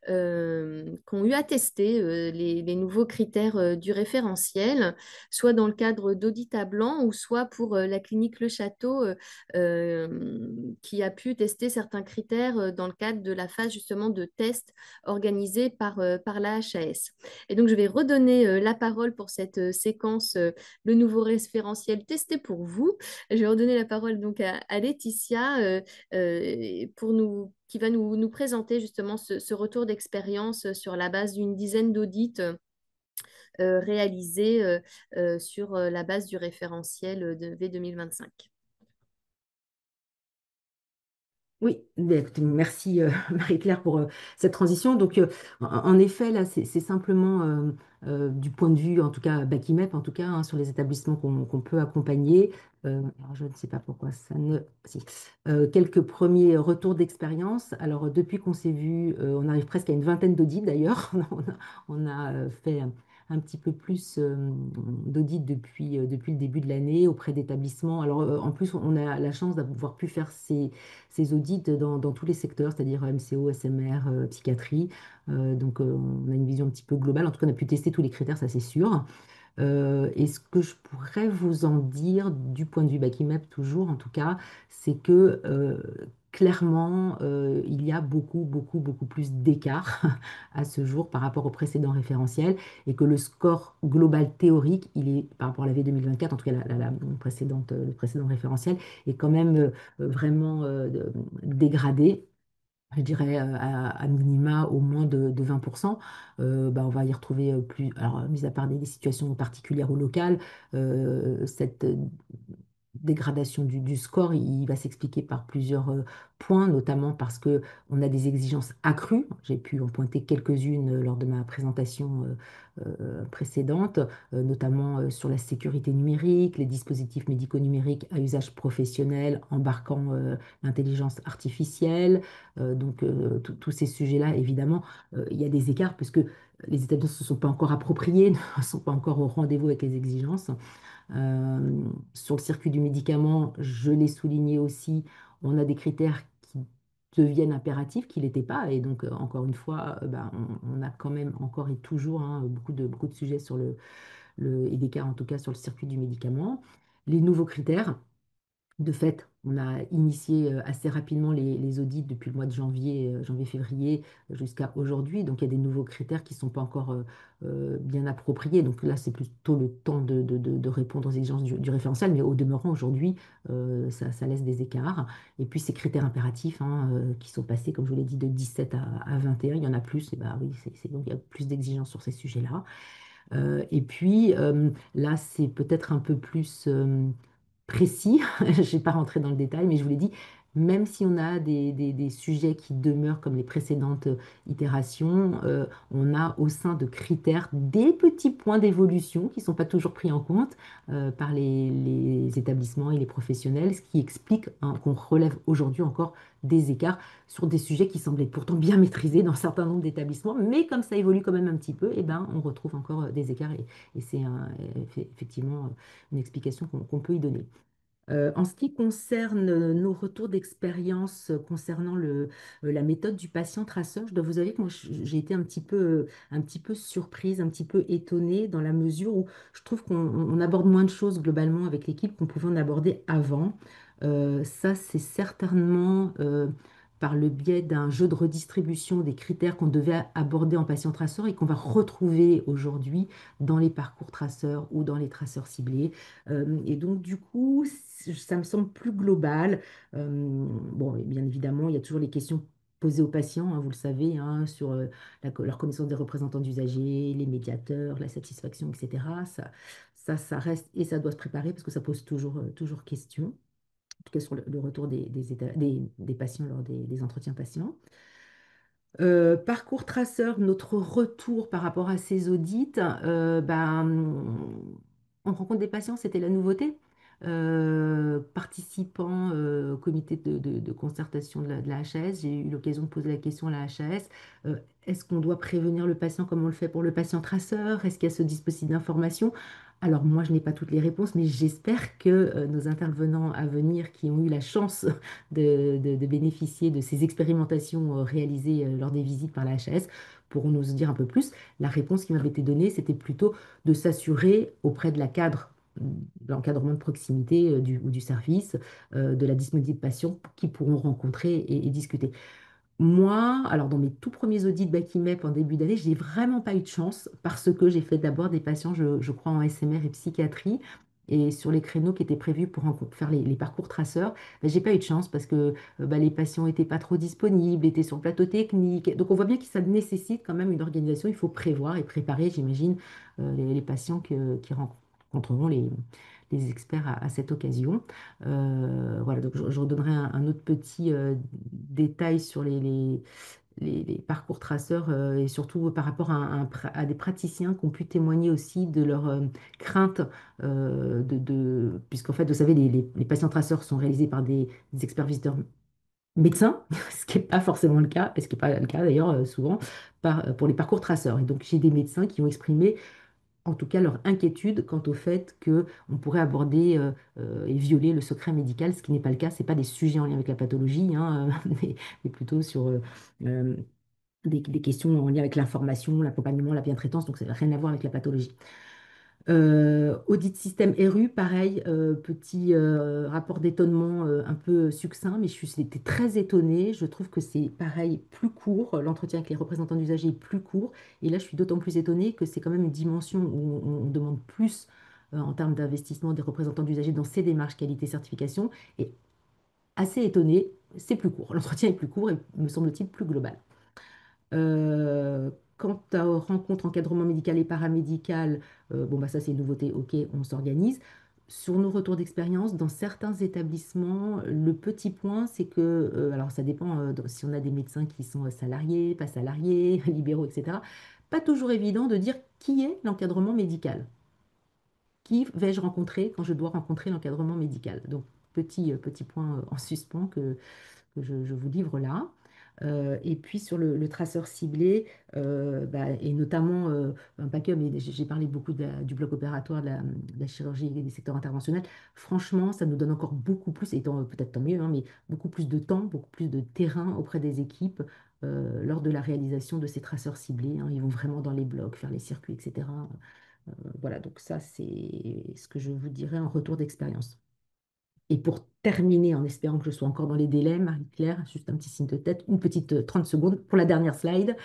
qui ont eu à tester les nouveaux critères du référentiel, soit dans le cadre d'audit à blanc ou soit pour la clinique Le Château qui a pu tester certains critères dans le cadre de la phase justement de test organisée par la HAS. Et donc, je vais redonner la parole pour cette séquence, le nouveau référentiel testé pour vous. Je vais redonner la parole donc à Laetitia qui va nous présenter justement ce retour d'expérience sur la base d'une dizaine d'audits réalisés sur la base du référentiel de V 2025.
Oui, ben, écoutez, merci Marie-Claire pour cette transition. Donc, en effet, là, c'est simplement du point de vue, en tout cas, BACIMEP, en tout cas, hein, sur les établissements qu'on peut accompagner. Alors, je ne sais pas pourquoi ça ne. Si. Quelques premiers retours d'expérience. Alors, depuis qu'on s'est vu, on arrive presque à une vingtaine d'audits d'ailleurs. On a fait un petit peu plus d'audits depuis le début de l'année auprès d'établissements. Alors, en plus, on a la chance d'avoir pu faire ces audits dans tous les secteurs, c'est-à-dire MCO, SMR, psychiatrie. Donc, on a une vision un petit peu globale. En tout cas, on a pu tester tous les critères, ça c'est sûr. Et ce que je pourrais vous en dire du point de vue Bacimap toujours, en tout cas, c'est que clairement, il y a beaucoup plus d'écart à ce jour par rapport au précédent référentiel et que le score global théorique, il est par rapport à la V 2024, en tout cas la précédente, le précédent référentiel, est quand même vraiment dégradé. Je dirais à minima au moins de 20%. On va y retrouver plus, alors mis à part des situations particulières ou locales, cette dégradation du score, il va s'expliquer par plusieurs points, notamment parce que on a des exigences accrues. J'ai pu en pointer quelques-unes lors de ma présentation précédente, notamment sur la sécurité numérique, les dispositifs médicaux numériques à usage professionnel embarquant l'intelligence artificielle. Tous ces sujets-là, évidemment, il y a des écarts parce que les établissements ne se sont pas encore appropriés, ne sont pas encore au rendez-vous avec les exigences. Sur le circuit du médicament, je l'ai souligné aussi, on a des critères qui deviennent impératifs, qui ne l'étaient pas. Et donc, encore une fois, on a quand même encore et toujours hein, beaucoup de sujets sur et d'écarts en tout cas sur le circuit du médicament. Les nouveaux critères. De fait, on a initié assez rapidement les audits depuis le mois de janvier, janvier-février jusqu'à aujourd'hui. Donc, il y a des nouveaux critères qui ne sont pas encore bien appropriés. Donc là, c'est plutôt le temps de répondre aux exigences du référentiel. Mais au demeurant, aujourd'hui, ça laisse des écarts. Et puis, ces critères impératifs hein, qui sont passés, comme je vous l'ai dit, de 17 à 21, il y en a plus. Et bah, oui, donc il y a plus d'exigences sur ces sujets-là. Et puis là, c'est peut-être un peu plus précis. Je ne vais pas rentrer dans le détail, mais je vous l'ai dit, même si on a des sujets qui demeurent comme les précédentes itérations, on a au sein de critères des petits points d'évolution qui ne sont pas toujours pris en compte par les établissements et les professionnels, ce qui explique hein, qu'on relève aujourd'hui encore des écarts sur des sujets qui semblaient pourtant bien maîtrisés dans un certain nombre d'établissements, mais comme ça évolue quand même un petit peu, eh ben, on retrouve encore des écarts et c'est effectivement une explication qu'on peut y donner. En ce qui concerne nos retours d'expérience concernant la méthode du patient traceur, je dois vous avouer que moi j'ai été un petit peu surprise, un petit peu étonnée dans la mesure où je trouve qu'on aborde moins de choses globalement avec l'équipe qu'on pouvait en aborder avant. Ça, c'est certainement par le biais d'un jeu de redistribution des critères qu'on devait aborder en patient traceur et qu'on va retrouver aujourd'hui dans les parcours traceurs ou dans les traceurs ciblés. Et donc, du coup, ça me semble plus global. Bon, et bien évidemment, il y a toujours les questions posées aux patients, hein, vous le savez, hein, sur leur connaissance des représentants d'usagers, les médiateurs, la satisfaction, etc. Ça reste et ça doit se préparer parce que ça pose toujours question, en tout cas sur le retour des patients lors des entretiens patients. Parcours traceur, notre retour par rapport à ces audits, on rencontre des patients, c'était la nouveauté. Participant au comité de concertation de la HAS, j'ai eu l'occasion de poser la question à la HAS. Est-ce qu'on doit prévenir le patient comme on le fait pour le patient traceur? Est-ce qu'il y a ce dispositif d'information? Alors moi, je n'ai pas toutes les réponses, mais j'espère que nos intervenants à venir qui ont eu la chance de bénéficier de ces expérimentations réalisées lors des visites par la HAS pourront nous en dire un peu plus. La réponse qui m'avait été donnée, c'était plutôt de s'assurer auprès de l'encadrement de proximité ou du service, de la disponibilité de patients qui pourront rencontrer et discuter. Moi, alors dans mes tout premiers audits de Bacimep en début d'année, j'ai vraiment pas eu de chance parce que j'ai fait d'abord des patients, je crois, en SMR et psychiatrie. Et sur les créneaux qui étaient prévus pour faire les parcours traceurs, ben, j'ai pas eu de chance parce que les patients étaient pas trop disponibles, étaient sur le plateau technique. Donc on voit bien que ça nécessite quand même une organisation. Il faut prévoir et préparer, j'imagine, les patients qui rencontreront les experts à cette occasion. Voilà, donc je redonnerai un autre petit détail sur les parcours traceurs et surtout par rapport à des praticiens qui ont pu témoigner aussi de leur crainte puisqu'en fait, vous savez, les patients traceurs sont réalisés par des experts visiteurs médecins, ce qui n'est pas forcément le cas, et ce qui n'est pas le cas d'ailleurs souvent pour les parcours traceurs. Et donc, j'ai des médecins qui ont exprimé en tout cas leur inquiétude quant au fait qu'on pourrait aborder et violer le secret médical, ce qui n'est pas le cas. Ce n'est pas des sujets en lien avec la pathologie, hein, mais plutôt sur euh, des questions en lien avec l'information, l'accompagnement, la bientraitance, donc ça n'a rien à voir avec la pathologie. Audit système RU, pareil, petit rapport d'étonnement un peu succinct, mais j'étais très étonnée. Je trouve que c'est pareil, plus court. L'entretien avec les représentants d'usagers est plus court. Et là, je suis d'autant plus étonnée que c'est quand même une dimension où on demande plus en termes d'investissement des représentants d'usagers dans ces démarches qualité-certification. Et assez étonnée, c'est plus court. L'entretien est plus court et me semble-t-il plus global. Quant aux rencontres encadrement médical et paramédical, bon, bah, ça c'est une nouveauté, ok, on s'organise. Sur nos retours d'expérience, dans certains établissements, le petit point, c'est que, alors ça dépend si on a des médecins qui sont salariés, pas salariés, libéraux, etc. Pas toujours évident de dire qui est l'encadrement médical. Qui vais-je rencontrer quand je dois rencontrer l'encadrement médical? Donc, petit point en suspens que je vous livre là. Et puis sur le traceur ciblé, bah, et notamment, pas que, mais j'ai parlé beaucoup du bloc opératoire, de la chirurgie et des secteurs interventionnels. Franchement, ça nous donne encore beaucoup plus, et peut-être tant mieux, hein, mais beaucoup plus de temps, beaucoup plus de terrain auprès des équipes lors de la réalisation de ces traceurs ciblés, hein. Ils vont vraiment dans les blocs, faire les circuits, etc. Voilà, donc ça, c'est ce que je vous dirais en retour d'expérience. Et pour terminer, en espérant que je sois encore dans les délais, Marie-Claire, juste un petit signe de tête, une petite 30 secondes pour la dernière slide,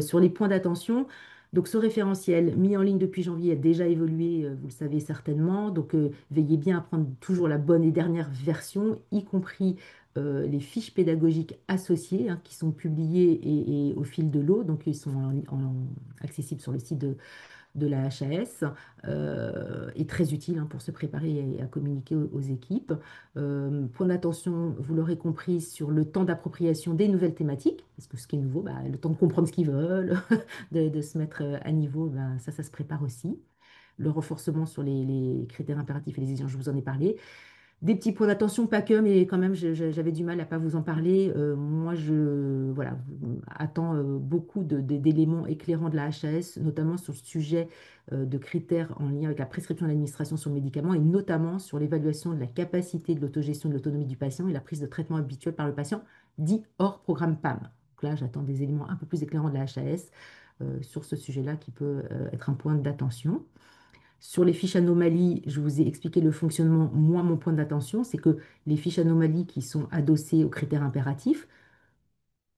sur les points d'attention. Donc ce référentiel mis en ligne depuis janvier a déjà évolué, vous le savez certainement. Donc veillez bien à prendre toujours la bonne et dernière version, y compris les fiches pédagogiques associées, hein, qui sont publiées et au fil de l'eau. Donc ils sont accessibles sur le site de la HAS, est très utile, hein, pour se préparer et à communiquer aux équipes. Point d'attention, vous l'aurez compris, sur le temps d'appropriation des nouvelles thématiques, parce que ce qui est nouveau, bah, le temps de comprendre ce qu'ils veulent, de se mettre à niveau, bah, ça se prépare aussi. Le renforcement sur les critères impératifs et les exigences, je vous en ai parlé. Des petits points d'attention, pas que, mais quand même, j'avais du mal à pas vous en parler. Moi, voilà, attends beaucoup d'éléments éclairants de la HAS, notamment sur le sujet de critères en lien avec la prescription de l'administration sur le médicament et notamment sur l'évaluation de la capacité de l'autogestion de l'autonomie du patient et la prise de traitement habituel par le patient, dit hors programme PAM. Donc là, j'attends des éléments un peu plus éclairants de la HAS sur ce sujet-là qui peut être un point d'attention. Sur les fiches anomalies, je vous ai expliqué le fonctionnement. Moi, mon point d'attention, c'est que les fiches anomalies qui sont adossées aux critères impératifs,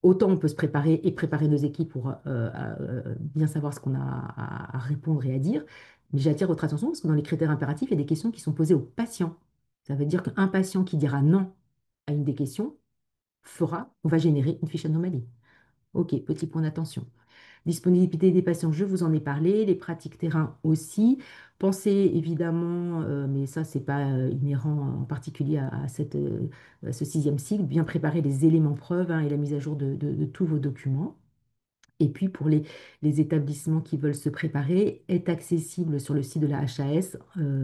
autant on peut se préparer et préparer nos équipes pour bien savoir ce qu'on a à répondre et à dire. Mais j'attire votre attention parce que dans les critères impératifs, il y a des questions qui sont posées aux patients. Ça veut dire qu'un patient qui dira non à une des questions on va générer une fiche anomalie. Ok, petit point d'attention. Disponibilité des patients, je vous en ai parlé, les pratiques terrain aussi. Pensez évidemment, mais ça, c'est pas inhérent en particulier à ce sixième cycle, bien préparer les éléments preuves, hein, et la mise à jour de tous vos documents. Et puis pour les établissements qui veulent se préparer, est accessible sur le site de la HAS,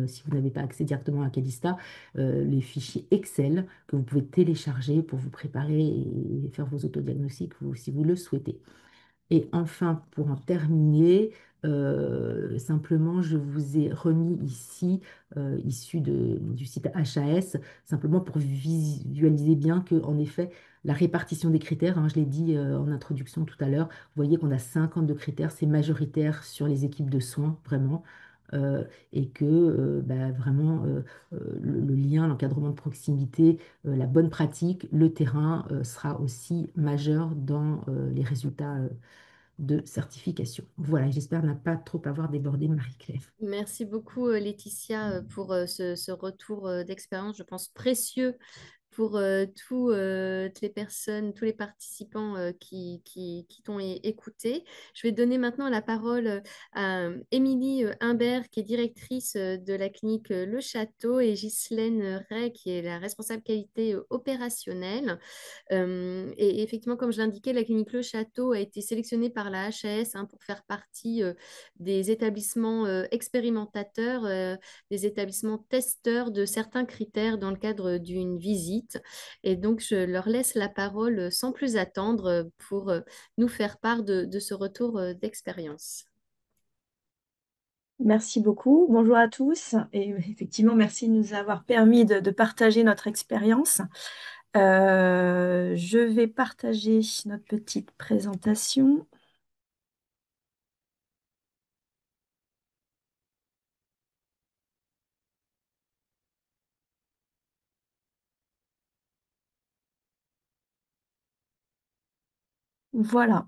si vous n'avez pas accès directement à Calista, les fichiers Excel que vous pouvez télécharger pour vous préparer et faire vos autodiagnostics si vous le souhaitez. Et enfin, pour en terminer, simplement, je vous ai remis ici, issu du site HAS, simplement pour visualiser bien que, en effet, la répartition des critères, hein, je l'ai dit en introduction tout à l'heure, vous voyez qu'on a 52 critères, c'est majoritaire sur les équipes de soins, vraiment. Et que bah, vraiment le lien, l'encadrement de proximité, la bonne pratique, le terrain sera aussi majeur dans les résultats de certification. Voilà, j'espère ne pas trop avoir débordé Marie-Claire.
Merci beaucoup, Laetitia, pour ce retour d'expérience, je pense précieux pour toutes les personnes, tous les participants qui t'ont écouté. Je vais donner maintenant la parole à Émilie Imbert, qui est directrice de la clinique Le Château, et Ghislaine Ray, qui est la responsable qualité opérationnelle. Et effectivement, comme je l'indiquais, la clinique Le Château a été sélectionnée par la HAS, hein, pour faire partie des établissements expérimentateurs, des établissements testeurs de certains critères dans le cadre d'une visite. Et donc, je leur laisse la parole sans plus attendre pour nous faire part de ce retour d'expérience.
Merci beaucoup. Bonjour à tous. Et effectivement, merci de nous avoir permis de partager notre expérience. Je vais partager notre petite présentation. Voilà.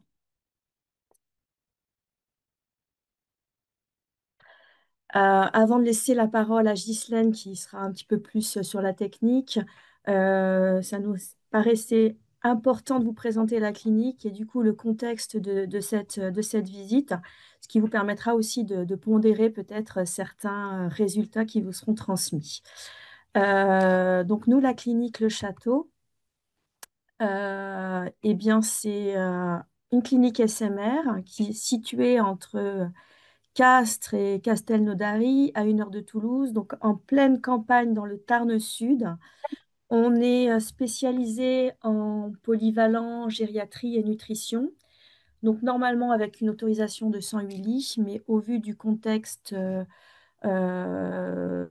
Avant de laisser la parole à Ghislaine, qui sera un petit peu plus sur la technique, ça nous paraissait important de vous présenter la clinique et du coup le contexte de cette visite, ce qui vous permettra aussi de pondérer peut-être certains résultats qui vous seront transmis. Donc nous, la clinique Le Château, eh bien c'est une clinique SMR qui est située entre Castres et Castelnaudary, à 1 heure de Toulouse, donc en pleine campagne dans le Tarn Sud. On est spécialisé en polyvalent, gériatrie et nutrition. Donc normalement avec une autorisation de 108 lits, mais au vu du contexte de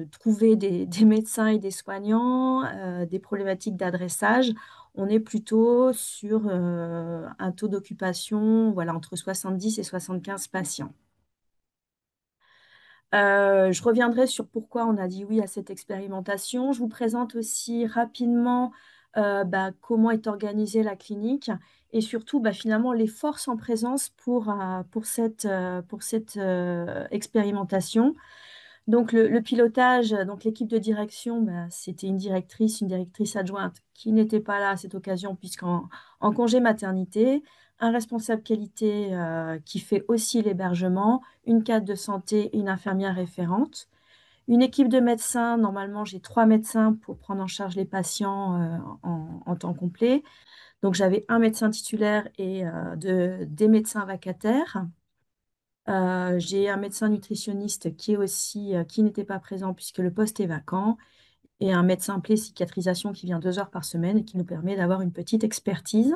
trouver des médecins et des soignants, des problématiques d'adressage, on est plutôt sur un taux d'occupation voilà, entre 70 et 75 patients. Je reviendrai sur pourquoi on a dit oui à cette expérimentation. Je vous présente aussi rapidement comment est organisée la clinique et surtout finalement les forces en présence pour cette expérimentation. Donc le pilotage, donc l'équipe de direction, c'était une directrice adjointe qui n'était pas là à cette occasion puisqu'en congé maternité, un responsable qualité qui fait aussi l'hébergement, une cadre de santé, une infirmière référente, une équipe de médecins. Normalement, j'ai 3 médecins pour prendre en charge les patients en temps complet. Donc j'avais un médecin titulaire et des médecins vacataires. J'ai un médecin nutritionniste qui n'était pas présent puisque le poste est vacant et un médecin plé-cicatrisation qui vient 2 heures par semaine et qui nous permet d'avoir une petite expertise.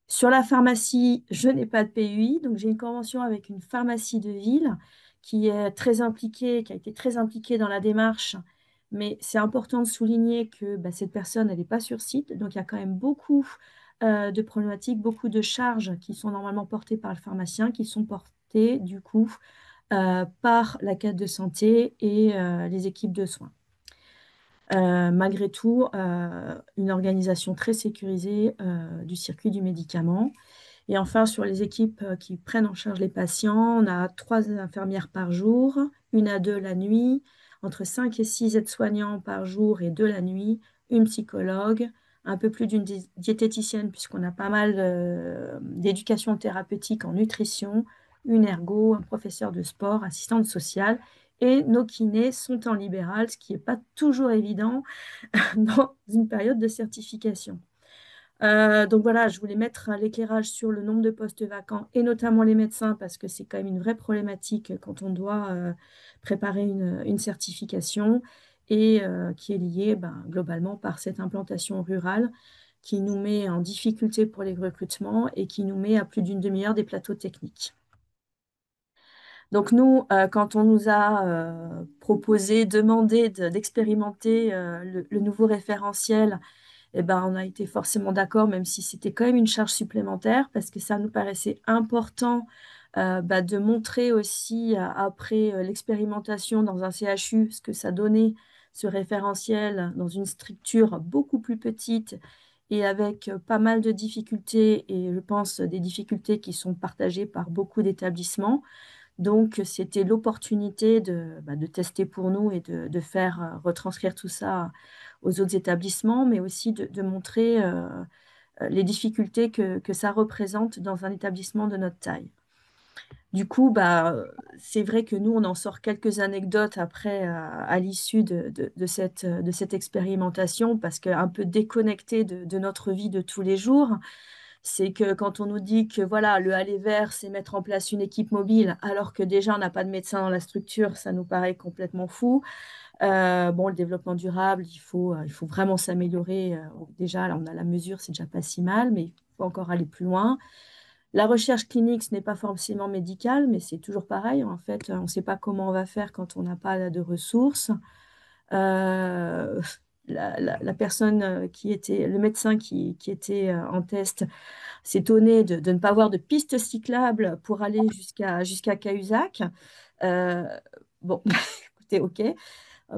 Sur la pharmacie, je n'ai pas de PUI, donc j'ai une convention avec une pharmacie de ville qui est très impliquée, qui a été très impliquée dans la démarche. Mais c'est important de souligner que cette personne, elle n'est pas sur site, donc il y a quand même beaucoup de problématiques, beaucoup de charges qui sont normalement portées par le pharmacien, qui sont portées du coup par la cadre de santé et les équipes de soins. Malgré tout, une organisation très sécurisée du circuit du médicament. Et enfin, sur les équipes qui prennent en charge les patients, on a 3 infirmières par jour, 1 à 2 la nuit, entre 5 et 6 aides-soignants par jour et 2 la nuit, une psychologue, un peu plus d'une diététicienne puisqu'on a pas mal d'éducation thérapeutique en nutrition, une ergo, un professeur de sport, assistante sociale. Et nos kinés sont en libéral, ce qui n'est pas toujours évident dans une période de certification. Donc voilà, je voulais mettre l'éclairage sur le nombre de postes vacants et notamment les médecins parce que c'est quand même une vraie problématique quand on doit préparer une certification et qui est liée globalement par cette implantation rurale qui nous met en difficulté pour les recrutements et qui nous met à plus d'une demi-heure des plateaux techniques. Donc nous, quand on nous a proposé, demandé d'expérimenter le nouveau référentiel, eh ben, on a été forcément d'accord, même si c'était quand même une charge supplémentaire, parce que ça nous paraissait important de montrer aussi, après l'expérimentation dans un CHU, ce que ça donnait, ce référentiel, dans une structure beaucoup plus petite et avec pas mal de difficultés, et je pense des difficultés qui sont partagées par beaucoup d'établissements. Donc, c'était l'opportunité de tester pour nous et de faire retranscrire tout ça aux autres établissements, mais aussi de montrer les difficultés que ça représente dans un établissement de notre taille. Du coup, c'est vrai que nous, on en sort quelques anecdotes après, à l'issue de cette expérimentation, parce qu'un peu déconnecté de notre vie de tous les jours, c'est que quand on nous dit que voilà, le aller vers, c'est mettre en place une équipe mobile, alors que déjà on n'a pas de médecin dans la structure, ça nous paraît complètement fou. Bon, le développement durable, il faut vraiment s'améliorer. Déjà, là, on a la mesure, c'est déjà pas si mal, mais il faut encore aller plus loin. La recherche clinique, ce n'est pas forcément médical, mais c'est toujours pareil. En fait, on ne sait pas comment on va faire quand on n'a pas de ressources. Euh, la personne qui était, le médecin qui était en test s'étonnait de ne pas avoir de piste cyclable pour aller jusqu'à Cahuzac. Euh, bon, écoutez, ok.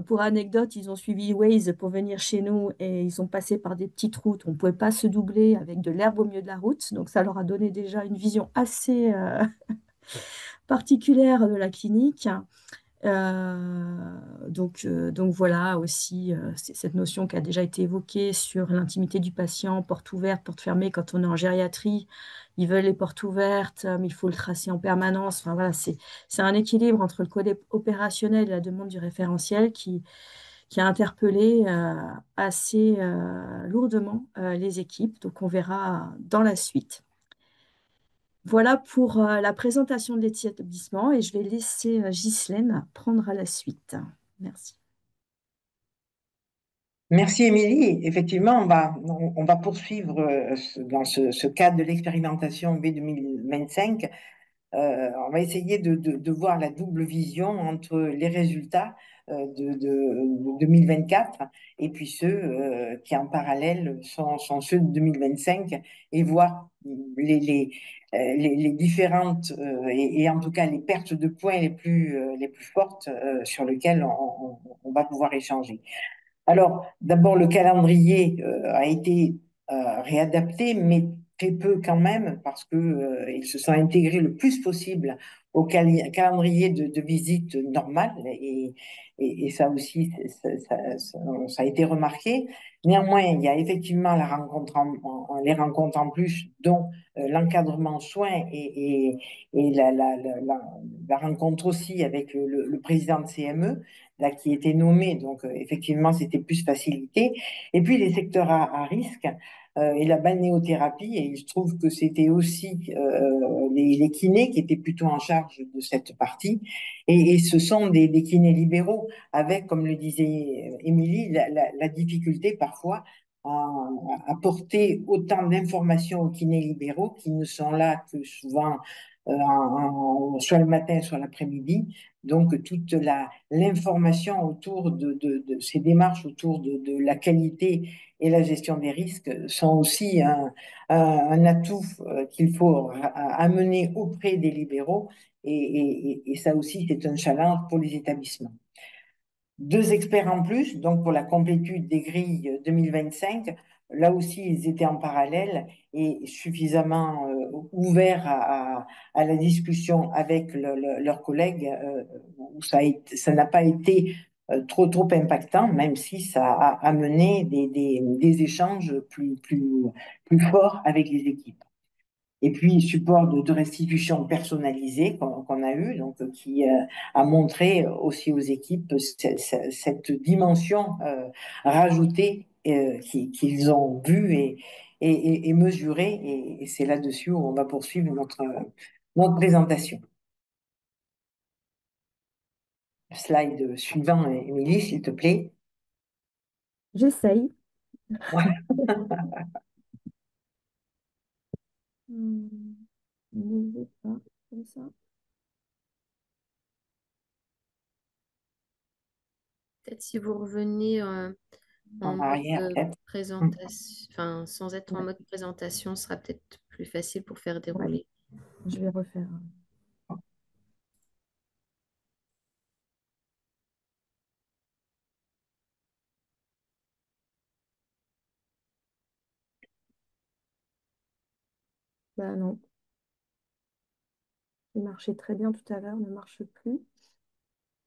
Pour anecdote, ils ont suivi Waze pour venir chez nous et ils sont passés par des petites routes. On ne pouvait pas se doubler avec de l'herbe au milieu de la route. Donc ça leur a donné déjà une vision assez particulière de la clinique. Donc voilà aussi cette notion qui a déjà été évoquée sur l'intimité du patient, porte ouverte, porte fermée. Quand on est en gériatrie, ils veulent les portes ouvertes, mais il faut le tracer en permanence. Enfin voilà, c'est un équilibre entre le côté opérationnel et la demande du référentiel qui a interpellé assez lourdement les équipes. Donc on verra dans la suite. Voilà pour la présentation de l'établissement et je vais laisser Ghislaine prendre la suite. Merci.
Merci Émilie. Effectivement, on va poursuivre dans ce cadre de l'expérimentation B 2025. On va essayer de voir la double vision entre les résultats de 2024 et puis ceux qui en parallèle sont ceux de 2025 et voir les différentes et en tout cas les pertes de points les plus fortes sur lesquelles on va pouvoir échanger. Alors, d'abord, le calendrier a été réadapté, mais très peu quand même, parce que ils se sont intégrés le plus possible au calendrier de visite normale, et ça aussi, ça a été remarqué. Néanmoins, il y a effectivement les rencontres en plus, dont l'encadrement soins et la rencontre aussi avec le président de CME là, qui était nommé, donc effectivement, c'était plus facilité. Et puis les secteurs à risque et la balnéothérapie, et je trouve que c'était aussi les kinés qui étaient plutôt en charge de cette partie. Et ce sont des kinés libéraux, avec, comme le disait Émilie, la difficulté parfois à porter autant d'informations aux kinés libéraux qui ne sont là que souvent soit le matin, soit l'après-midi. Donc, toute l'information autour de ces démarches, autour de la qualité et la gestion des risques, sont aussi un atout qu'il faut amener auprès des libéraux. Et ça aussi, c'est un challenge pour les établissements. Deux experts en plus, donc pour la complétude des grilles 2025. Là aussi, ils étaient en parallèle et suffisamment ouverts à la discussion avec leurs collègues, où ça n'a pas été trop impactant, même si ça a amené des échanges plus forts avec les équipes. Et puis, support de restitution personnalisée qu'on a eu, donc qui a montré aussi aux équipes cette dimension rajoutée qu'ils ont vue et mesurée. Et c'est là-dessus où on va poursuivre notre présentation. Slide suivant, Émilie, s'il te plaît.
J'essaye. Ne veux pas comme ça.
Peut-être si vous revenez en
En
mode
arrière, peut-être.
présentation, enfin, sans être en
Ouais,
mode présentation, ce sera peut-être plus facile pour faire
ouais,
dérouler.
je vais refaire. Bah non, il marchait très bien tout à l'heure, ne marche plus.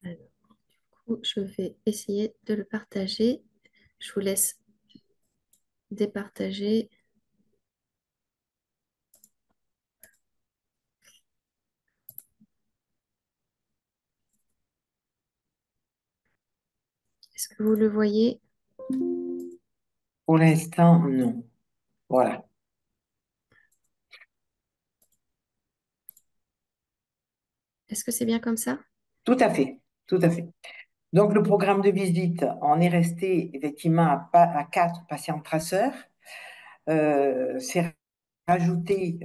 Alors, du coup, je vais essayer de le partager. Je vous laisse départager. Est-ce que vous le voyez?
Pour l'instant, non. Voilà.
Est-ce que c'est bien comme ça?
Tout à fait. Tout à fait. Donc, le programme de visite, on est resté effectivement à 4 patients traceurs. C'est rajouté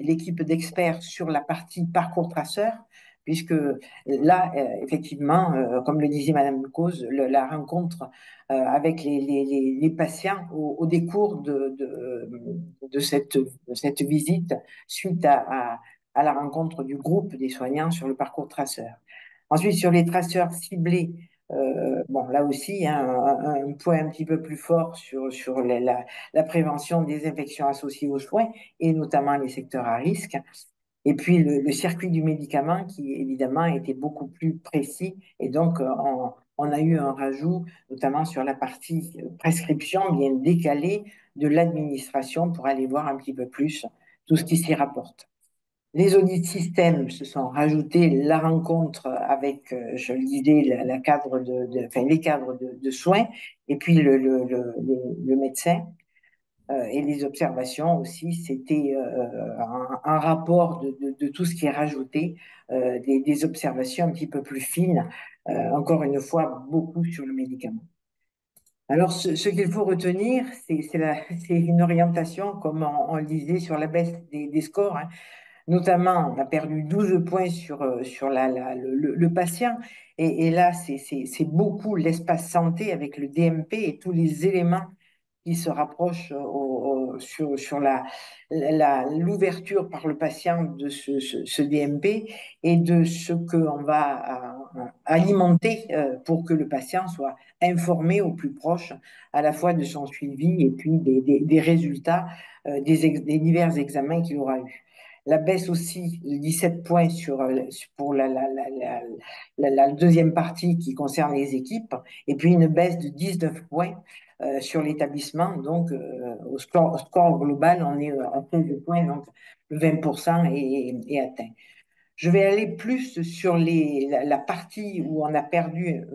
l'équipe d'experts sur la partie parcours traceur, puisque là, effectivement, comme le disait Madame Cause, la rencontre avec les patients au décours de cette visite suite à la rencontre du groupe des soignants sur le parcours traceur. Ensuite, sur les traceurs ciblés, bon, là aussi, hein, un point un petit peu plus fort sur la prévention des infections associées aux soins et notamment les secteurs à risque. Et puis le circuit du médicament qui évidemment était beaucoup plus précis et donc on a eu un rajout notamment sur la partie prescription bien décalée de l'administration pour aller voir un petit peu plus tout ce qui s'y rapporte. Les audits système se sont rajoutés, la rencontre avec, je le disais, la cadre enfin, les cadres de soins et puis le médecin. Et les observations aussi, c'était un rapport de tout ce qui est rajouté, des observations un petit peu plus fines, encore une fois, beaucoup sur le médicament. Alors, ce qu'il faut retenir, c'est une orientation, comme on le disait, sur la baisse des scores, hein. Notamment, on a perdu 12 points sur le patient. Et là, c'est beaucoup l'espace santé avec le DMP et tous les éléments qui se rapprochent sur l'ouverture par le patient de ce DMP et de ce qu'on va alimenter pour que le patient soit informé au plus proche à la fois de son suivi et puis des résultats des divers examens qu'il aura eu. La baisse aussi de 17 points pour la deuxième partie qui concerne les équipes, et puis une baisse de 19 points sur l'établissement. Donc, au score global, on est à 15 points, donc le 20% est atteint. Je vais aller plus sur la partie où on a perdu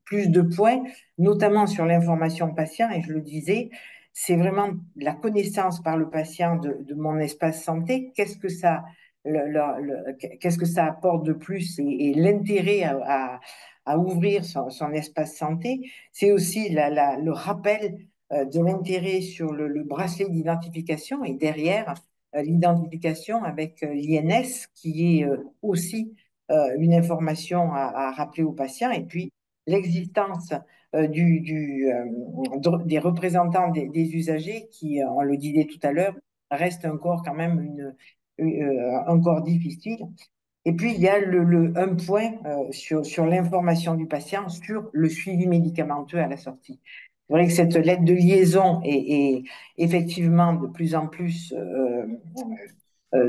plus de points, notamment sur l'information patient, et je le disais, c'est vraiment la connaissance par le patient de mon espace santé. Qu'est-ce que ça apporte de plus et l'intérêt à ouvrir son espace santé. C'est aussi le rappel de l'intérêt sur le bracelet d'identification et derrière l'identification avec l'INS qui est aussi une information à rappeler aux patients et puis l'existence des représentants des usagers qui, on le disait tout à l'heure, reste encore quand même un corps difficile. Et puis, il y a un point sur l'information du patient sur le suivi médicamenteux à la sortie. C'est vrai que cette lettre de liaison est effectivement de plus en plus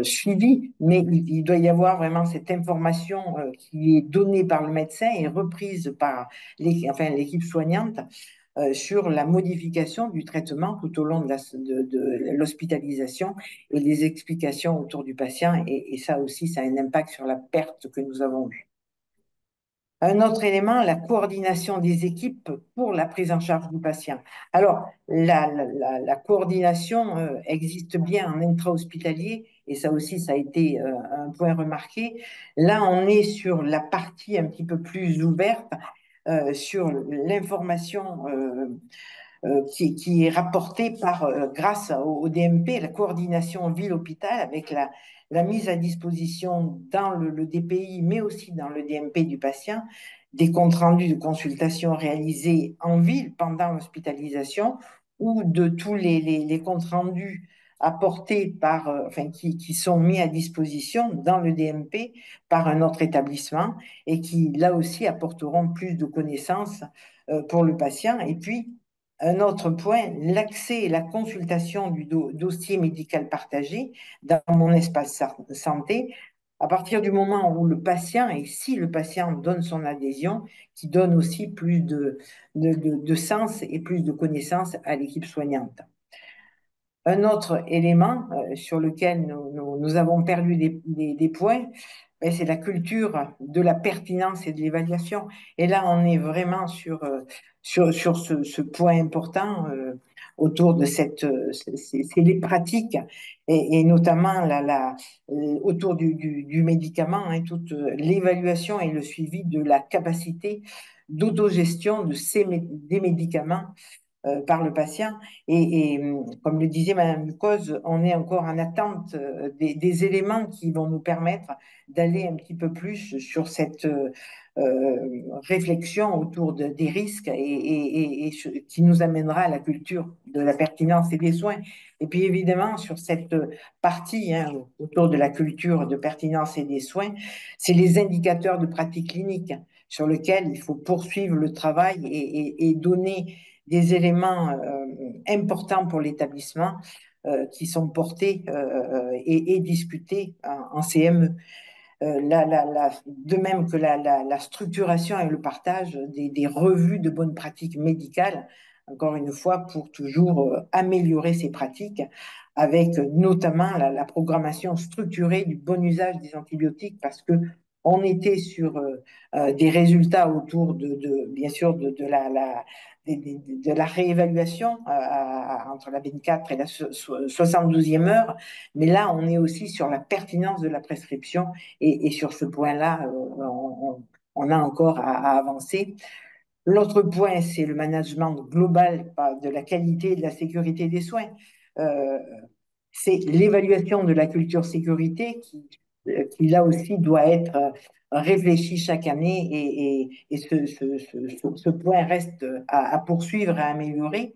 suivie, mais il doit y avoir vraiment cette information qui est donnée par le médecin et reprise par l'équipe soignante sur la modification du traitement tout au long de l'hospitalisation et les explications autour du patient. Et ça aussi, ça a un impact sur la perte que nous avons eue. Un autre élément, la coordination des équipes pour la prise en charge du patient. Alors, la coordination existe bien en intra-hospitalier, et ça aussi, ça a été un point remarqué. Là, on est sur la partie un petit peu plus ouverte, sur l'information qui est rapportée grâce au DMP, la coordination ville-hôpital, avec la mise à disposition dans le DPI, mais aussi dans le DMP du patient, des comptes rendus de consultation réalisés en ville pendant l'hospitalisation ou de tous les comptes rendus apportés qui sont mis à disposition dans le DMP par un autre établissement et qui, là aussi, apporteront plus de connaissances pour le patient. Et puis, un autre point, l'accès et la consultation du dossier médical partagé dans mon espace santé, à partir du moment où le patient, et si le patient donne son adhésion, qui donne aussi plus de sens et plus de connaissances à l'équipe soignante. Un autre élément sur lequel nous avons perdu des points, c'est la culture de la pertinence et de l'évaluation. Et là, on est vraiment sur ce point important autour de c'est les pratiques et notamment autour du médicament, hein, toute l'évaluation et le suivi de la capacité d'autogestion des médicaments par le patient. Comme le disait Madame Lucose, on est encore en attente des éléments qui vont nous permettre d'aller un petit peu plus sur cette réflexion autour des risques et qui nous amènera à la culture de la pertinence et des soins. Et puis évidemment, sur cette partie autour de la culture de pertinence et des soins, c'est les indicateurs de pratique clinique sur lesquels il faut poursuivre le travail et donner des éléments importants pour l'établissement qui sont portés et discutés en CME. De même que la structuration et le partage des revues de bonnes pratiques médicales, encore une fois, pour toujours améliorer ces pratiques, avec notamment la programmation structurée du bon usage des antibiotiques, parce que on était sur des résultats autour bien sûr, de la réévaluation entre la 24 et la 72e heure, mais là, on est aussi sur la pertinence de la prescription et sur ce point-là, on a encore à avancer. L'autre point, c'est le management global de la qualité et de la sécurité des soins. Euh, c'est l'évaluation de la culture sécurité qui là aussi doit être réfléchie chaque année et ce point reste à poursuivre, à améliorer.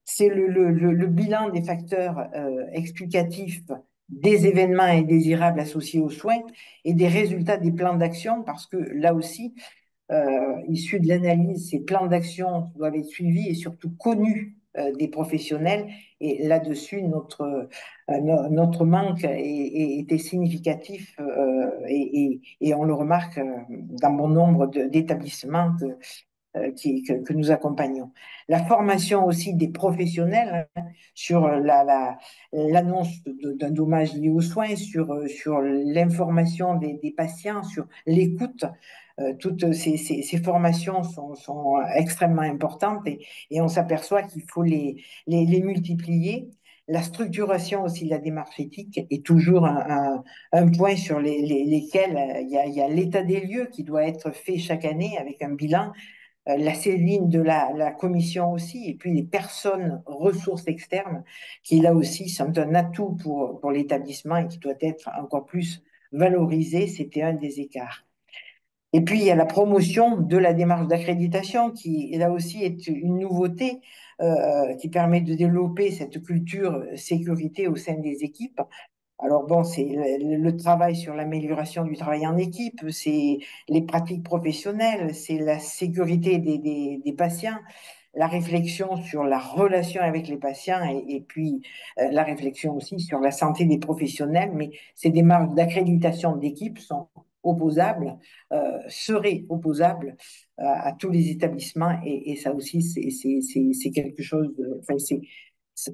C'est le bilan des facteurs explicatifs des événements indésirables associés aux soins et des résultats des plans d'action, parce que là aussi, issus de l'analyse, ces plans d'action doivent être suivis et surtout connus des professionnels. Et là-dessus, notre manque était significatif et on le remarque dans bon nombre d'établissements que nous accompagnons. La formation aussi des professionnels sur l'annonce d'un dommage lié aux soins, sur l'information des patients, sur l'écoute. Toutes ces formations sont extrêmement importantes et on s'aperçoit qu'il faut les multiplier. La structuration aussi de la démarche éthique est toujours un point sur lesquels il y a l'état des lieux qui doit être fait chaque année avec un bilan, la saisine de la commission aussi, et puis les personnes ressources externes qui là aussi sont un atout pour l'établissement et qui doit être encore plus valorisé. C'était un des écarts. Et puis, il y a la promotion de la démarche d'accréditation qui, là aussi, est une nouveauté qui permet de développer cette culture sécurité au sein des équipes. Alors bon, c'est le travail sur l'amélioration du travail en équipe, c'est les pratiques professionnelles, c'est la sécurité des patients, la réflexion sur la relation avec les patients et puis la réflexion aussi sur la santé des professionnels. Mais ces démarches d'accréditation d'équipe sont opposables, seraient opposables à tous les établissements et ça aussi, c'est quelque chose de, enfin,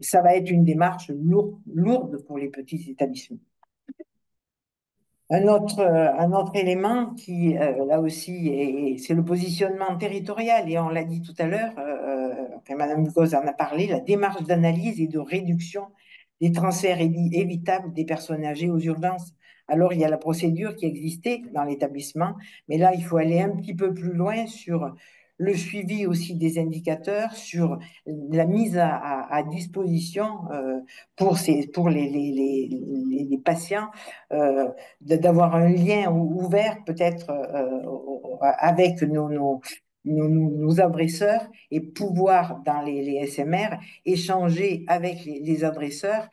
ça va être une démarche lourde pour les petits établissements. Un autre élément qui, là aussi, c'est le positionnement territorial, et on l'a dit tout à l'heure, Madame Lucose en a parlé, la démarche d'analyse et de réduction des transferts évitables des personnes âgées aux urgences. Alors, il y a la procédure qui existait dans l'établissement, mais là, il faut aller un petit peu plus loin sur le suivi aussi des indicateurs, sur la mise à disposition pour les patients, d'avoir un lien ouvert peut-être avec nos adresseurs et pouvoir, dans les SMR, échanger avec les adresseurs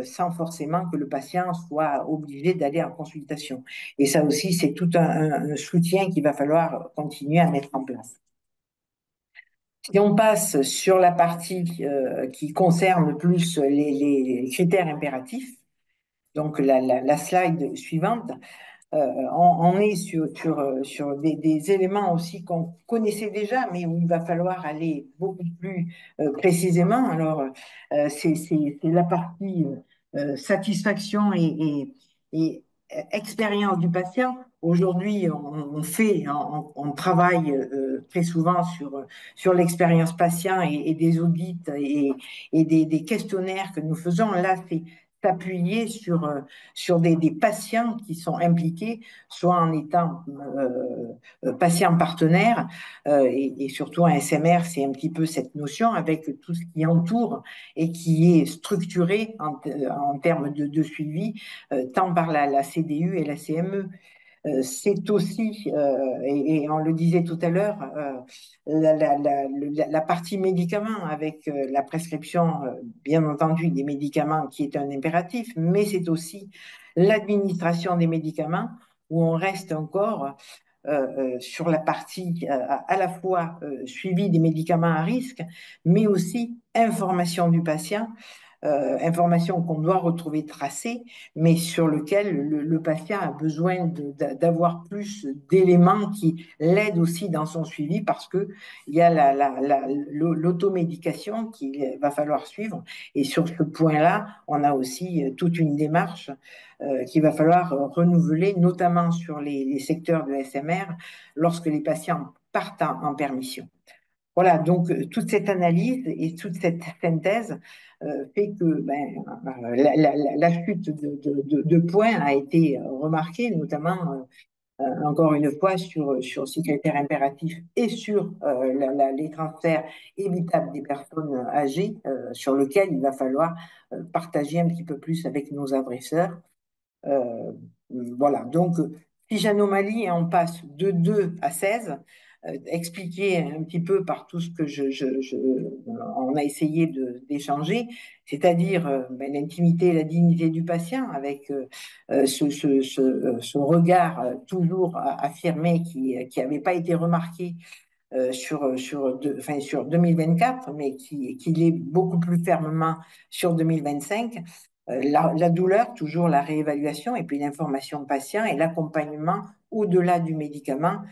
sans forcément que le patient soit obligé d'aller en consultation. Et ça aussi, c'est tout un soutien qu'il va falloir continuer à mettre en place. Si on passe sur la partie qui concerne plus les critères impératifs, donc la slide suivante, on est sur des éléments aussi qu'on connaissait déjà, mais où il va falloir aller beaucoup plus précisément. Alors, c'est la partie satisfaction et expérience du patient. Aujourd'hui, on travaille très souvent sur l'expérience patient et des audits et des questionnaires que nous faisons. Là, s'appuyer sur des patients qui sont impliqués, soit en étant patients partenaires, et surtout un SMR, c'est un petit peu cette notion avec tout ce qui entoure et qui est structuré en termes de suivi, tant par la CDU et la CME. C'est aussi, et on le disait tout à l'heure, la partie médicaments avec la prescription, bien entendu, des médicaments qui est un impératif, mais c'est aussi l'administration des médicaments où on reste encore sur la partie à la fois suivi des médicaments à risque, mais aussi information du patient, information qu'on doit retrouver tracée, mais sur lequel le patient a besoin d'avoir plus d'éléments qui l'aident aussi dans son suivi parce qu'il y a l'automédication qu'il va falloir suivre. Et sur ce point-là, on a aussi toute une démarche qu'il va falloir renouveler, notamment sur les secteurs de SMR, lorsque les patients partent en permission. Voilà, donc toute cette analyse et toute cette synthèse fait que la chute de points a été remarquée, notamment encore une fois sur secrétaire impératif et sur les transferts évitables des personnes âgées, sur lequel il va falloir partager un petit peu plus avec nos adresseurs. Euh, voilà, donc fiche anomalie, on passe de 2 à 16, expliqué un petit peu par tout ce que on a essayé d'échanger, c'est-à-dire l'intimité et la dignité du patient avec ce regard toujours affirmé qui n'avait pas été remarqué sur 2024, mais qui l'est beaucoup plus fermement sur 2025. La douleur, toujours la réévaluation, et puis l'information patient et l'accompagnement au-delà du médicament,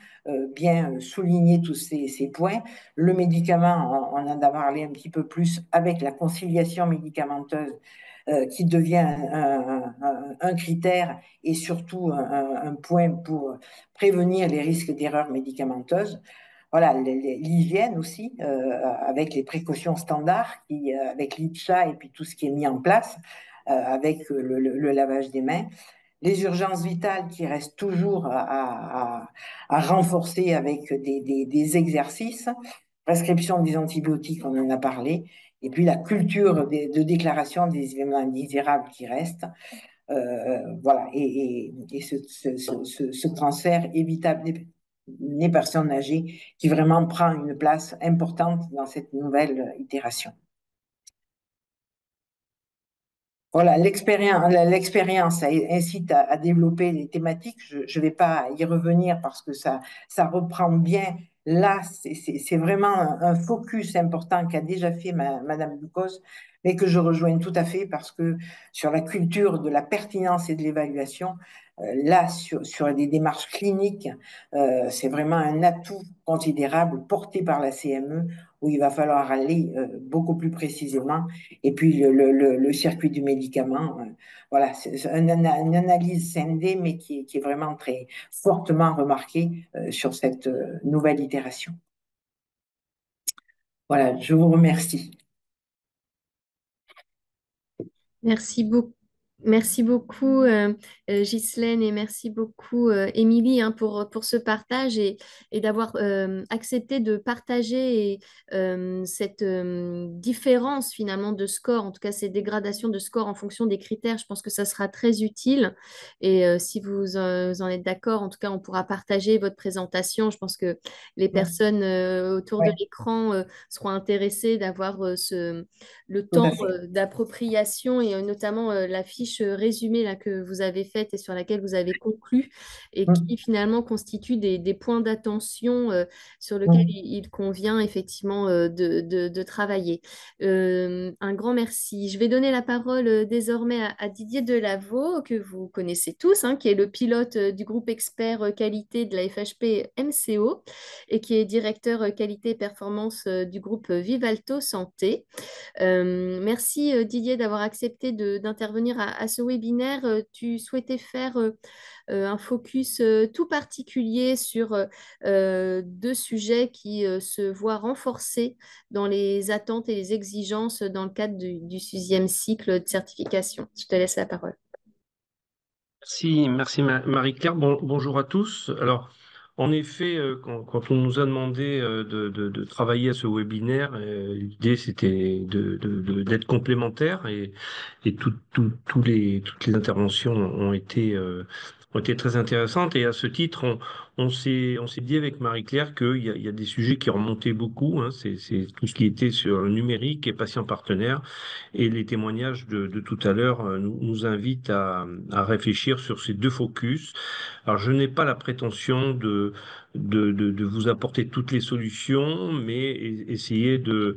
bien souligner tous ces points. Le médicament, on en a parlé un petit peu plus avec la conciliation médicamenteuse, qui devient un critère et surtout un point pour prévenir les risques d'erreurs médicamenteuses. Voilà, l'hygiène aussi, avec les précautions standards, avec l'ITCHA et puis tout ce qui est mis en place, avec le lavage des mains. Les urgences vitales qui restent toujours à renforcer avec des exercices. Prescription des antibiotiques, on en a parlé. Et puis la culture de déclaration des événements indésirables qui reste. Voilà, et ce transfert évitable des personnes âgées qui vraiment prend une place importante dans cette nouvelle itération. Voilà, l'expérience incite à développer les thématiques. Je ne vais pas y revenir parce que ça reprend bien. Là, c'est vraiment un focus important qu'a déjà fait Madame Ducos, mais que je rejoins tout à fait parce que sur la culture de la pertinence et de l'évaluation, là, sur des démarches cliniques, c'est vraiment un atout considérable porté par la CME où il va falloir aller beaucoup plus précisément. Et puis le circuit du médicament, voilà, c'est une analyse CMD, mais qui est vraiment très fortement remarquée sur cette nouvelle itération. Voilà, je vous remercie.
Merci beaucoup. Merci beaucoup, Ghislaine, et merci beaucoup, Émilie, hein, pour ce partage et d'avoir accepté de partager cette différence finalement de score, en tout cas ces dégradations de score en fonction des critères. Je pense que ça sera très utile. Et si vous en êtes d'accord, en tout cas, on pourra partager votre présentation. Je pense que les personnes autour de
Ouais,
l'écran seront intéressées d'avoir le
tout à
temps
fait.
d'appropriation et notamment la fiche résumée là, que vous avez faite et sur laquelle vous avez conclu et qui finalement constitue des points d'attention sur lesquels il convient effectivement de travailler. Un grand merci. Je vais donner la parole désormais à Didier Delaveau, que vous connaissez tous, hein, qui est le pilote du groupe expert qualité de la FHP MCO et qui est directeur qualité et performance du groupe Vivalto Santé. Merci Didier d'avoir accepté d'intervenir à ce webinaire, tu souhaitais faire un focus tout particulier sur deux sujets qui se voient renforcés dans les attentes et les exigences dans le cadre du sixième cycle de certification. Je te laisse la parole.
Merci Marie-Claire. Bonjour à tous. Alors, en effet, quand on nous a demandé de travailler à ce webinaire, l'idée c'était d'être complémentaires et toutes les interventions ont été très intéressantes. Et à ce titre, on s'est dit avec Marie-Claire qu'il y a des sujets qui remontaient beaucoup, hein. C'est tout ce qui était sur le numérique et patient partenaire. Et les témoignages de tout à l'heure nous invitent à réfléchir sur ces deux focus. Alors, je n'ai pas la prétention de vous apporter toutes les solutions, mais essayer de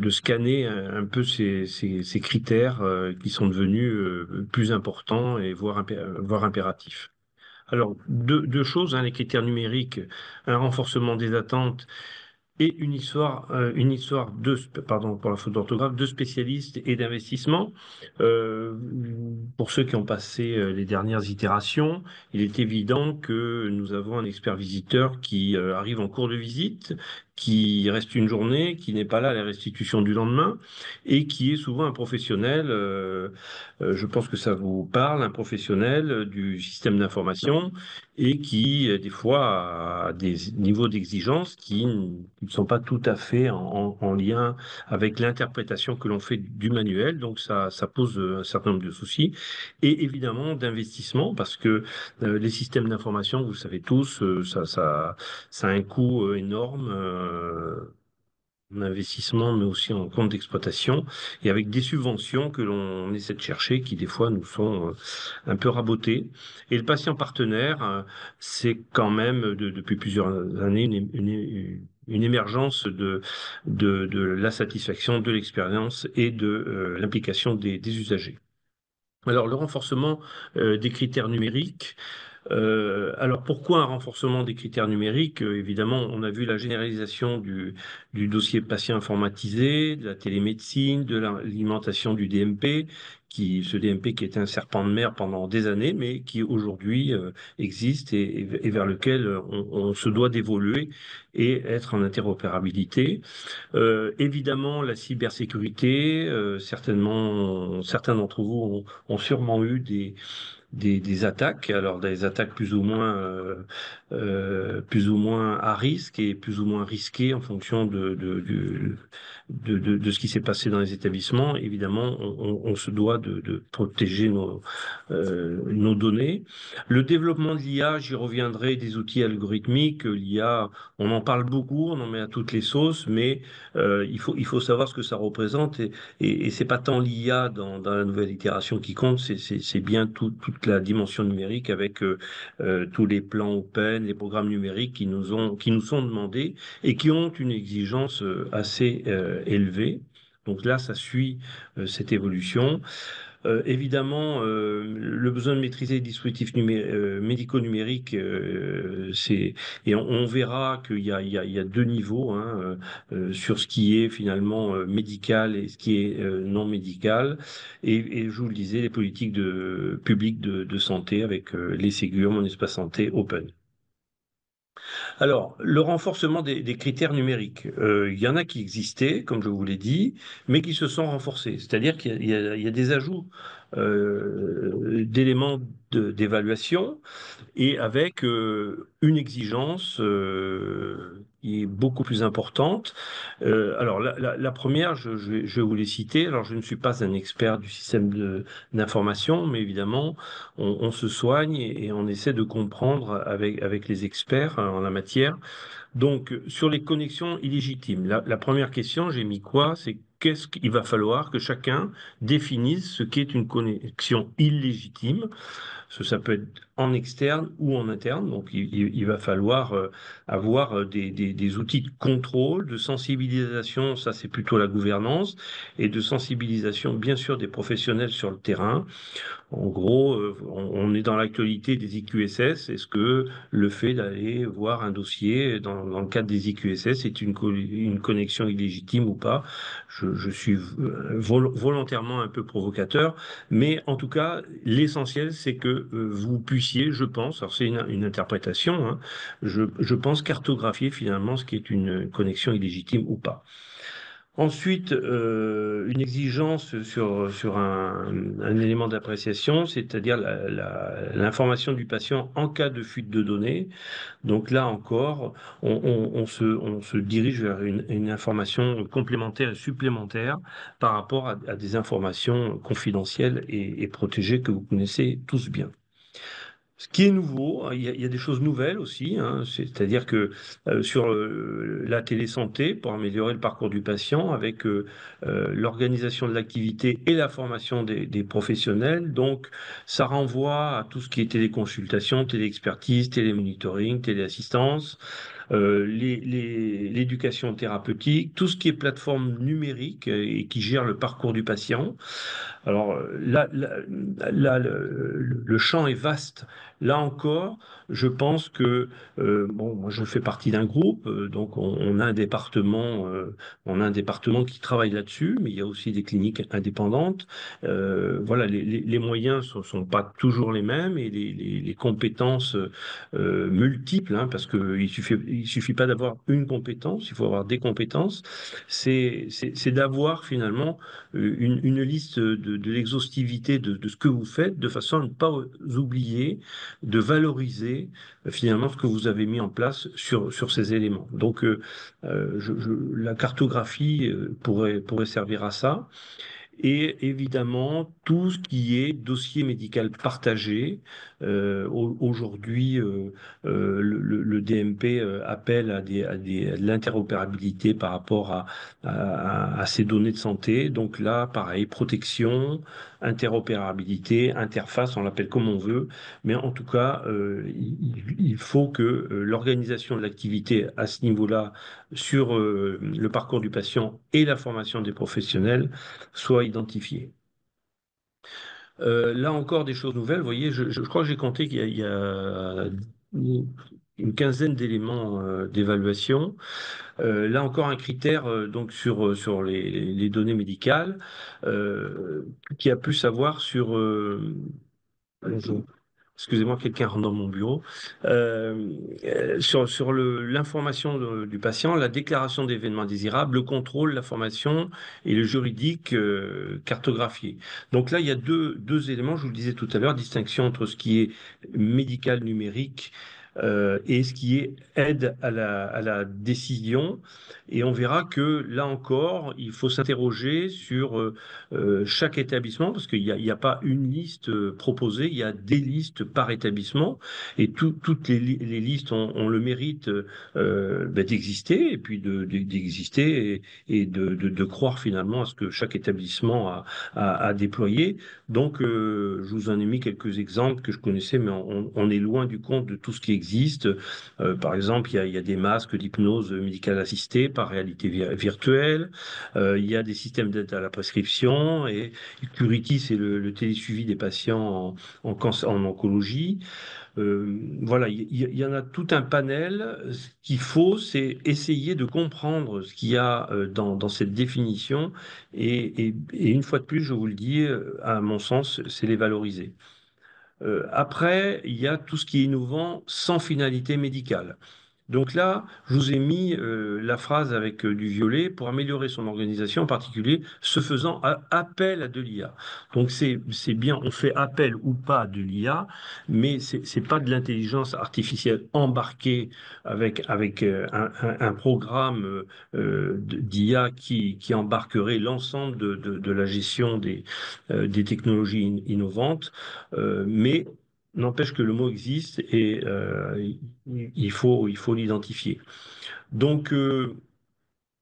scanner un peu ces critères qui sont devenus plus importants et voire impératifs. Alors, deux choses, hein, les critères numériques, un renforcement des attentes et une histoire pardon pour la faute d'orthographe, de spécialistes et d'investissement. Euh, pour ceux qui ont passé les dernières itérations, il est évident que nous avons un expert visiteur qui arrive en cours de visite, qui reste une journée, qui n'est pas là à la restitution du lendemain, et qui est souvent un professionnel, je pense que ça vous parle, un professionnel du système d'information, et qui, des fois, a des niveaux d'exigence qui ne sont pas tout à fait en lien avec l'interprétation que l'on fait du manuel. Donc, ça pose un certain nombre de soucis. Et évidemment, d'investissement, parce que les systèmes d'information, vous le savez tous, ça a un coût énorme. En investissement, mais aussi en compte d'exploitation, et avec des subventions que l'on essaie de chercher, qui des fois nous sont un peu rabotées. Et le patient partenaire, c'est quand même depuis plusieurs années une émergence de la satisfaction, de l'expérience et de l'implication des usagers. Alors, le renforcement des critères numériques. Alors pourquoi un renforcement des critères numériques? Évidemment, on a vu la généralisation du dossier patient informatisé, de la télémédecine, de l'alimentation du DMP, ce DMP qui était un serpent de mer pendant des années, mais qui aujourd'hui existe et vers lequel on se doit d'évoluer et être en interopérabilité. Évidemment, la cybersécurité, certainement, certains d'entre vous ont sûrement eu des attaques, alors des attaques plus ou moins à risque et plus ou moins risquées en fonction de ce qui s'est passé dans les établissements. Évidemment, on se doit de protéger nos données. Le développement de l'IA, j'y reviendrai, des outils algorithmiques. L'IA, on en parle beaucoup, on en met à toutes les sauces, mais il faut savoir ce que ça représente et c'est pas tant l'IA dans la nouvelle itération qui compte, c'est bien toute la dimension numérique avec tous les plans open, les programmes numériques qui nous sont demandés et qui ont une exigence assez élevée. Donc là, ça suit cette évolution. Évidemment, le besoin de maîtriser les dispositifs médicaux numériques, et on verra qu'il y a deux niveaux, hein, sur ce qui est finalement médical et ce qui est non médical. Et je vous le disais, les politiques publiques de santé avec les Ségur, Mon Espace Santé, Open. Alors, le renforcement des critères numériques. Il y en a qui existaient, comme je vous l'ai dit, mais qui se sont renforcés. C'est-à-dire qu'il y a des ajouts d'éléments d'évaluation et avec une exigence qui est beaucoup plus importante. Alors, la première, je vais vous les citer. Alors, je ne suis pas un expert du système d'information, mais évidemment, on se soigne et on essaie de comprendre avec les experts en la matière. Donc, sur les connexions illégitimes, la première question, j'ai mis quoi? C'est qu'est-ce qu'il va falloir que chacun définisse ce qu'est une connexion illégitime. Ça peut être en externe ou en interne. Donc, il va falloir avoir des outils de contrôle, de sensibilisation, ça c'est plutôt la gouvernance, et de sensibilisation, bien sûr, des professionnels sur le terrain. En gros, on est dans l'actualité des IQSS. Est-ce que le fait d'aller voir un dossier dans le cadre des IQSS est une connexion illégitime ou pas? Je suis volontairement un peu provocateur, mais en tout cas, l'essentiel, c'est que vous puissiez, je pense, alors c'est une interprétation, hein, je pense cartographier finalement ce qui est une connexion illégitime ou pas. Ensuite, une exigence sur un élément d'appréciation, c'est-à-dire l'information du patient en cas de fuite de données. Donc là encore, on se dirige vers une information complémentaire et supplémentaire par rapport à des informations confidentielles et protégées que vous connaissez tous bien. Ce qui est nouveau, il y a des choses nouvelles aussi, hein, c'est-à-dire que sur la télésanté, pour améliorer le parcours du patient, avec l'organisation de l'activité et la formation des professionnels, donc ça renvoie à tout ce qui est téléconsultation, téléexpertise, télémonitoring, téléassistance, l'éducation thérapeutique, tout ce qui est plateforme numérique et qui gère le parcours du patient. Alors là, le champ est vaste. Là encore, je pense que bon, moi je fais partie d'un groupe, donc on a un département qui travaille là-dessus, mais il y a aussi des cliniques indépendantes. Voilà, les moyens sont pas toujours les mêmes et les compétences multiples, hein, parce que il suffit pas d'avoir une compétence, il faut avoir des compétences. C'est d'avoir finalement une liste de l'exhaustivité de ce que vous faites, de façon à ne pas oublier de valoriser finalement ce que vous avez mis en place sur ces éléments. Donc, la cartographie pourrait servir à ça. Et évidemment, tout ce qui est dossier médical partagé. Aujourd'hui, le DMP appelle à de l'interopérabilité par rapport à ces données de santé. Donc là, pareil, protection, interopérabilité, interface, on l'appelle comme on veut. Mais en tout cas, il faut que l'organisation de l'activité à ce niveau-là, sur le parcours du patient et la formation des professionnels, soit identifié. Là encore, des choses nouvelles. Vous voyez, je crois que j'ai compté qu'il y a une quinzaine d'éléments d'évaluation. Là encore, un critère donc sur les données médicales qui a pu savoir sur excusez-moi, quelqu'un rentre dans mon bureau. Sur l'information du patient, la déclaration d'événements indésirables, le contrôle, la formation et le juridique cartographié. Donc là, il y a deux éléments, je vous le disais tout à l'heure, distinction entre ce qui est médical numérique et ce qui est aide à la décision. Et on verra que là encore, il faut s'interroger sur chaque établissement, parce qu'il n'y a pas une liste proposée, il y a des listes par établissement, et toutes les listes ont le mérite d'exister, et puis d'exister et de croire finalement à ce que chaque établissement a déployé. Donc, je vous en ai mis quelques exemples que je connaissais, mais on est loin du compte de tout ce qui existe. Par exemple, il y a des masques d'hypnose médicale assistée par réalité virtuelle. Il y a des systèmes d'aide à la prescription et Curity, c'est le télésuivi des patients en oncologie. Voilà, il y en a tout un panel. Ce qu'il faut, c'est essayer de comprendre ce qu'il y a dans cette définition et une fois de plus, je vous le dis, à mon sens, c'est les valoriser. Après, il y a tout ce qui est innovant sans finalité médicale. Donc là, je vous ai mis la phrase avec du violet pour améliorer son organisation, en particulier se faisant appel à de l'IA. Donc c'est bien, on fait appel ou pas à de l'IA, mais c'est pas de l'intelligence artificielle embarquée avec un programme d'IA qui embarquerait l'ensemble de la gestion des technologies innovantes, mais n'empêche que le mot existe et il faut l'identifier. Donc,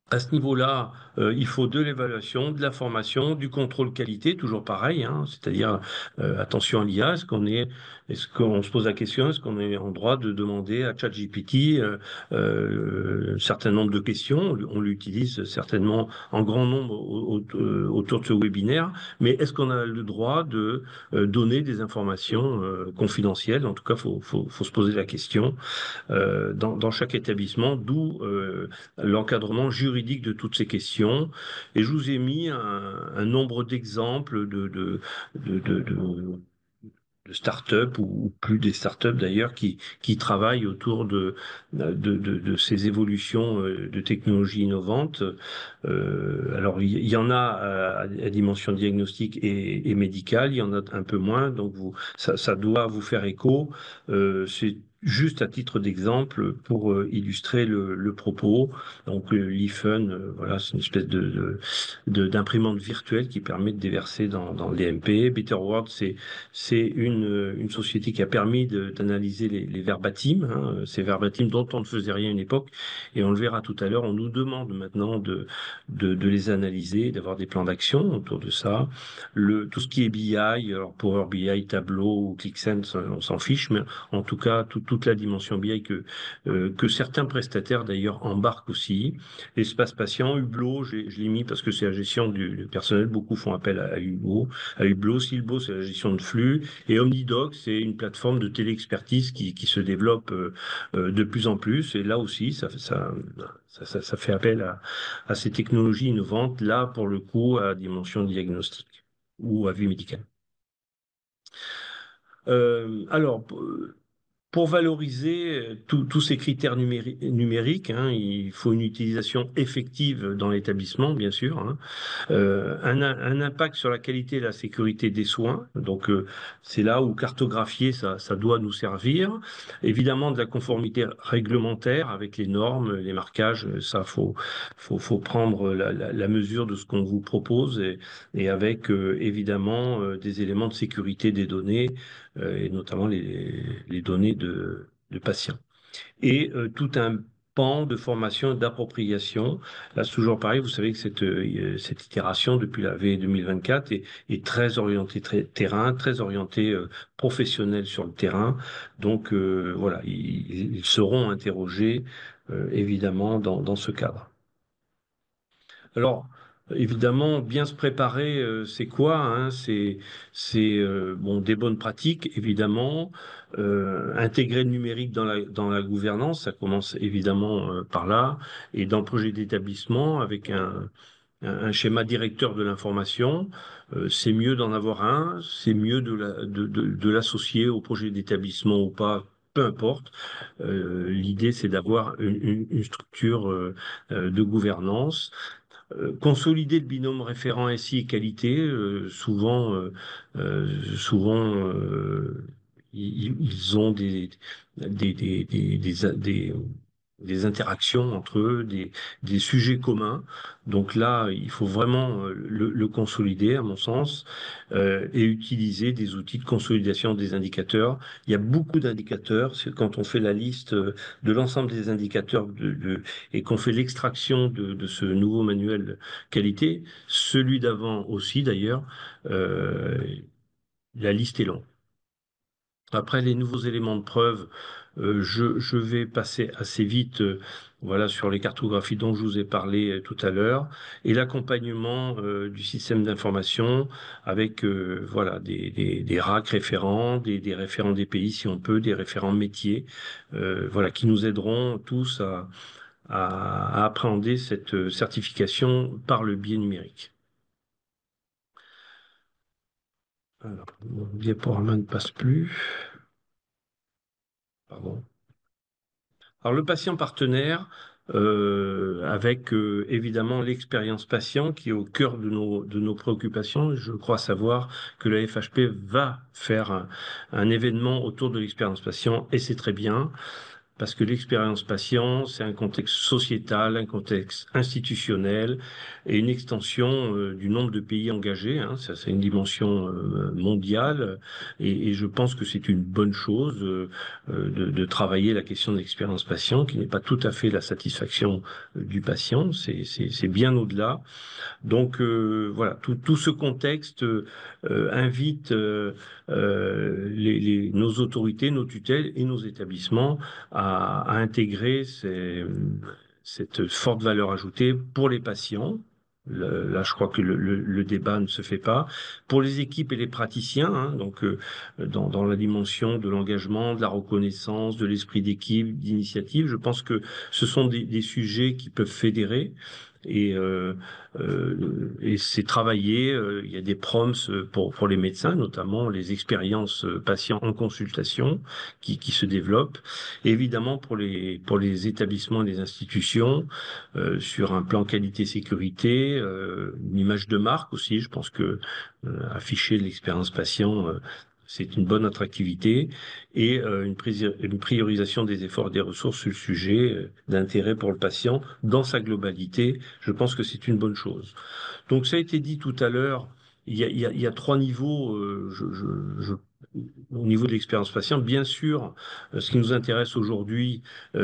À ce niveau-là, il faut de l'évaluation, de la formation, du contrôle qualité, toujours pareil, hein, c'est-à-dire attention à l'IA, est-ce qu'on se pose la question, est-ce qu'on est en droit de demander à ChatGPT un certain nombre de questions, on l'utilise certainement en grand nombre autour de ce webinaire, mais est-ce qu'on a le droit de donner des informations confidentielles? En tout cas, faut se poser la question dans chaque établissement, d'où l'encadrement juridique de toutes ces questions. Et je vous ai mis un nombre d'exemples de start-up ou plus des start-up d'ailleurs qui travaillent autour de ces évolutions de technologies innovantes. Alors il y en a à dimension diagnostique et médicale, il y en a un peu moins, donc ça doit vous faire écho. C'est juste à titre d'exemple pour illustrer le propos. Donc l'e-fun, voilà, c'est une espèce d'imprimante virtuelle qui permet de déverser dans le DMP. Betterworld, c'est une société qui a permis d'analyser les verbatims, hein, ces verbatims dont on ne faisait rien à une époque, et on le verra tout à l'heure, on nous demande maintenant de les analyser, d'avoir des plans d'action autour de ça. Tout ce qui est BI, alors Power BI, Tableau ou ClickSense, on s'en fiche, mais en tout cas, toute la dimension BI que certains prestataires d'ailleurs embarquent aussi. Espace patient, Hublot, je l'ai mis parce que c'est la gestion du personnel, beaucoup font appel à Hublot. À Hublot, Silbo, c'est la gestion de flux, et OmniDoc, c'est une plateforme de téléexpertise qui se développe de plus en plus, et là aussi, ça fait appel à ces technologies innovantes, là, pour le coup, à dimension diagnostique ou à vie médicale. Alors, pour valoriser tous ces critères numériques, hein, il faut une utilisation effective dans l'établissement, bien sûr, hein. Un impact sur la qualité et la sécurité des soins. Donc, c'est là où cartographier, ça doit nous servir. Évidemment, de la conformité réglementaire avec les normes, les marquages, ça, faut prendre la mesure de ce qu'on vous propose et avec, évidemment, des éléments de sécurité des données et notamment les données de patients. Et tout un pan de formation et d'appropriation. Là, c'est toujours pareil, vous savez que cette itération depuis la V 2024 est très orientée terrain, très orientée professionnelle sur le terrain. Donc voilà, ils seront interrogés évidemment dans ce cadre. Alors, évidemment, bien se préparer, c'est quoi, hein? C'est bon, des bonnes pratiques, évidemment. Intégrer le numérique dans la gouvernance, ça commence évidemment par là. Et dans le projet d'établissement, avec un schéma directeur de l'information, c'est mieux d'en avoir un, c'est mieux de l'associer au projet d'établissement ou pas. Peu importe. L'idée, c'est d'avoir une structure de gouvernance. Consolider le binôme référent SI et qualité, souvent ils ont des, des, des, des, des- des interactions entre eux, des sujets communs. Donc là, il faut vraiment le consolider, à mon sens, et utiliser des outils de consolidation des indicateurs. Il y a beaucoup d'indicateurs. C'est quand on fait la liste de l'ensemble des indicateurs et qu'on fait l'extraction de ce nouveau manuel qualité, celui d'avant aussi d'ailleurs, euh, la liste est longue. Après les nouveaux éléments de preuve, je vais passer assez vite voilà, sur les cartographies dont je vous ai parlé tout à l'heure et l'accompagnement du système d'information avec voilà, des RAC référents, des référents des pays si on peut, des référents métiers voilà, qui nous aideront tous à appréhender cette certification par le biais numérique. Alors, mon diaporama ne passe plus. Pardon. Alors, le patient partenaire, avec évidemment l'expérience patient qui est au cœur de nos préoccupations. Je crois savoir que la FHP va faire un événement autour de l'expérience patient et c'est très bien. parce que l'expérience patient, c'est un contexte sociétal, un contexte institutionnel et une extension du nombre de pays engagés, hein. Ça, c'est une dimension mondiale et je pense que c'est une bonne chose de travailler la question de l'expérience patient, qui n'est pas tout à fait la satisfaction du patient, c'est bien au-delà. Donc voilà, tout ce contexte invite nos autorités, nos tutelles et nos établissements à intégrer cette forte valeur ajoutée pour les patients. Là, je crois que le débat ne se fait pas. Pour les équipes et les praticiens, hein, donc dans la dimension de l'engagement, de la reconnaissance, de l'esprit d'équipe, d'initiative, je pense que ce sont des sujets qui peuvent fédérer. Et, et c'est travaillé. Il y a des proms pour les médecins, notamment les expériences patients en consultation qui se développent. Et évidemment pour les établissements et les institutions, sur un plan qualité-sécurité, une image de marque aussi. Je pense que afficher l'expérience patient, c'est une bonne attractivité et une priorisation des efforts et des ressources sur le sujet d'intérêt pour le patient dans sa globalité. Je pense que c'est une bonne chose. Donc ça a été dit tout à l'heure, il y a trois niveaux au niveau de l'expérience patient. Bien sûr, ce qui nous intéresse aujourd'hui,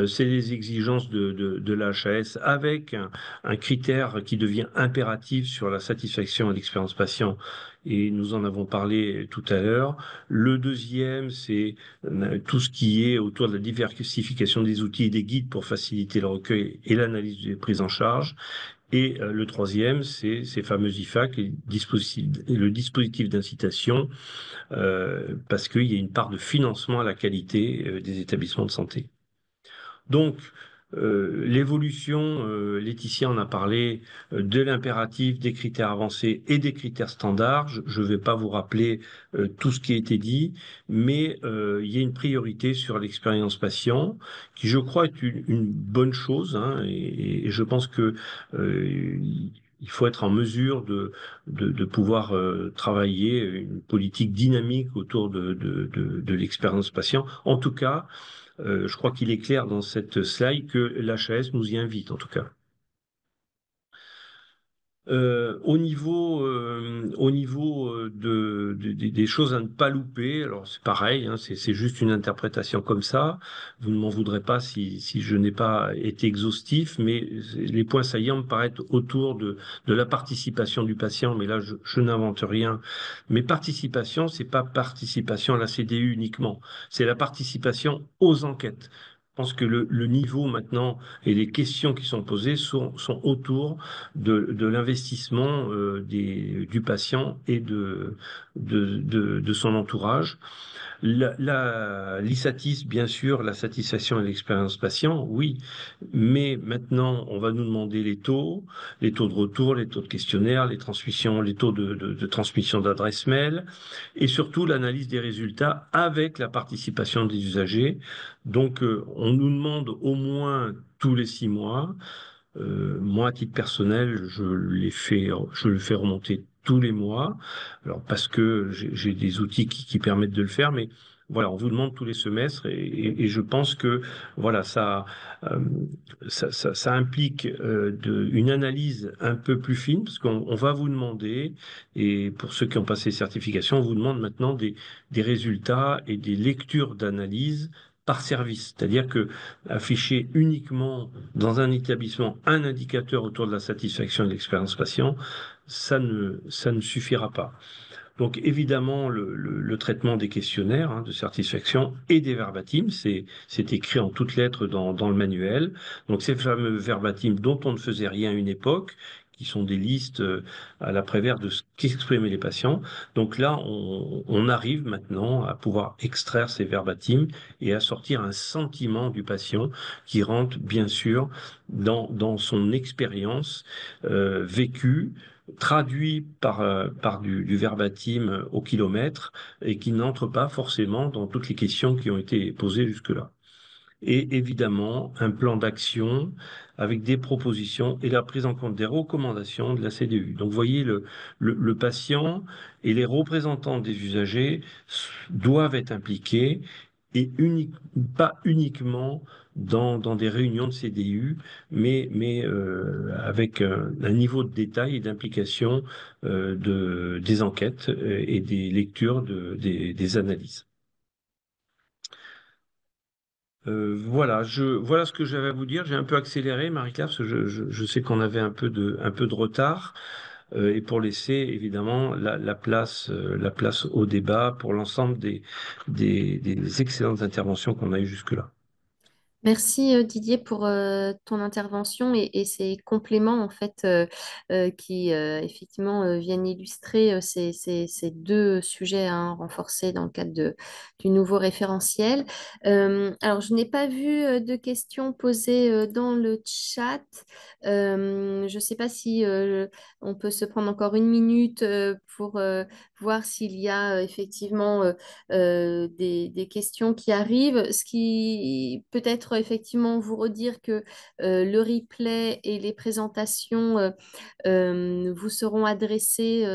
c'est les exigences de la HAS avec un critère qui devient impératif sur la satisfaction à l'expérience patient. Et nous en avons parlé tout à l'heure. Le deuxième, c'est tout ce qui est autour de la diversification des outils et des guides pour faciliter le recueil et l'analyse des prises en charge. Et le troisième, c'est ces fameux IFAC, le dispositif d'incitation, parce qu'il y a une part de financement à la qualité des établissements de santé. Donc, l'évolution, Laetitia en a parlé, de l'impératif, des critères avancés et des critères standards. Je ne vais pas vous rappeler tout ce qui a été dit, mais il y a une priorité sur l'expérience patient, qui je crois est une bonne chose, hein, et je pense que il faut être en mesure de pouvoir travailler une politique dynamique autour de l'expérience patient. En tout cas, je crois qu'il est clair dans cette slide que l'HAS nous y invite, en tout cas. Au niveau des choses à ne pas louper, alors c'est pareil, hein, c'est juste une interprétation comme ça. Vous ne m'en voudrez pas si je n'ai pas été exhaustif, mais les points saillants me paraissent autour de la participation du patient. Mais là, je n'invente rien. Mais participation, c'est pas participation à la CDU uniquement, c'est la participation aux enquêtes. Je pense que le niveau maintenant et les questions qui sont posées sont autour de l'investissement du patient et de son entourage. L'ISATIS, bien sûr, la satisfaction et l'expérience patient, oui, mais maintenant, on va nous demander les taux de retour, les taux de questionnaire, les transmissions, les taux de transmission d'adresse mail, et surtout l'analyse des résultats avec la participation des usagers. Donc, on nous demande au moins tous les 6 mois. Moi, à titre personnel, je le fais remonter tous les mois. Alors parce que j'ai des outils qui permettent de le faire, mais voilà, on vous demande tous les semestres et je pense que voilà, ça implique une analyse un peu plus fine parce qu'on va vous demander, et pour ceux qui ont passé les certifications, on vous demande maintenant des résultats et des lectures d'analyse par service, c'est-à-dire que afficher uniquement dans un établissement un indicateur autour de la satisfaction et de l'expérience patient, ça ne suffira pas. Donc évidemment, le traitement des questionnaires de satisfaction et des verbatims, c'est écrit en toutes lettres dans le manuel. Donc ces fameux verbatims dont on ne faisait rien à une époque, qui sont des listes à l'après-vert de ce qu'exprimaient les patients. Donc là, on arrive maintenant à pouvoir extraire ces verbatims et à sortir un sentiment du patient qui rentre bien sûr dans son expérience vécue, traduit par du verbatim au kilomètre et qui n'entre pas forcément dans toutes les questions qui ont été posées jusque-là. Et évidemment, un plan d'action avec des propositions et la prise en compte des recommandations de la CDU. Donc, vous voyez, le patient et les représentants des usagers doivent être impliqués et pas uniquement dans des réunions de CDU, mais avec un niveau de détail et d'implication des enquêtes et des lectures des analyses. Voilà ce que j'avais à vous dire. J'ai un peu accéléré, Marie-Claire, parce que je sais qu'on avait un peu de retard, et pour laisser évidemment la place au débat pour l'ensemble des excellentes interventions qu'on a eues jusque-là.
Merci Didier pour ton intervention et ces compléments en fait qui effectivement viennent illustrer ces deux sujets hein, renforcés dans le cadre du nouveau référentiel. Alors je n'ai pas vu de questions posées dans le chat. Je ne sais pas si on peut se prendre encore une minute pour voir s'il y a effectivement des questions qui arrivent. Ce qui peut-être effectivement vous redire que le replay et les présentations vous seront adressées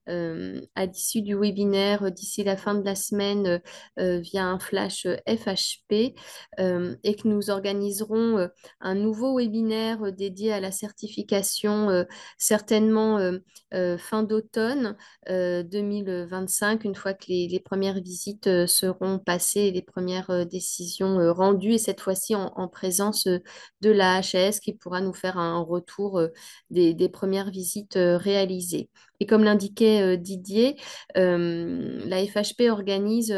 à l'issue du webinaire d'ici la fin de la semaine via un flash FHP et que nous organiserons un nouveau webinaire dédié à la certification certainement fin d'automne 2025, une fois que les premières visites seront passées et les premières décisions rendues, et cette fois-ci en présence de la HAS qui pourra nous faire un retour des premières visites réalisées. Et comme l'indiquait Didier, la FHP organise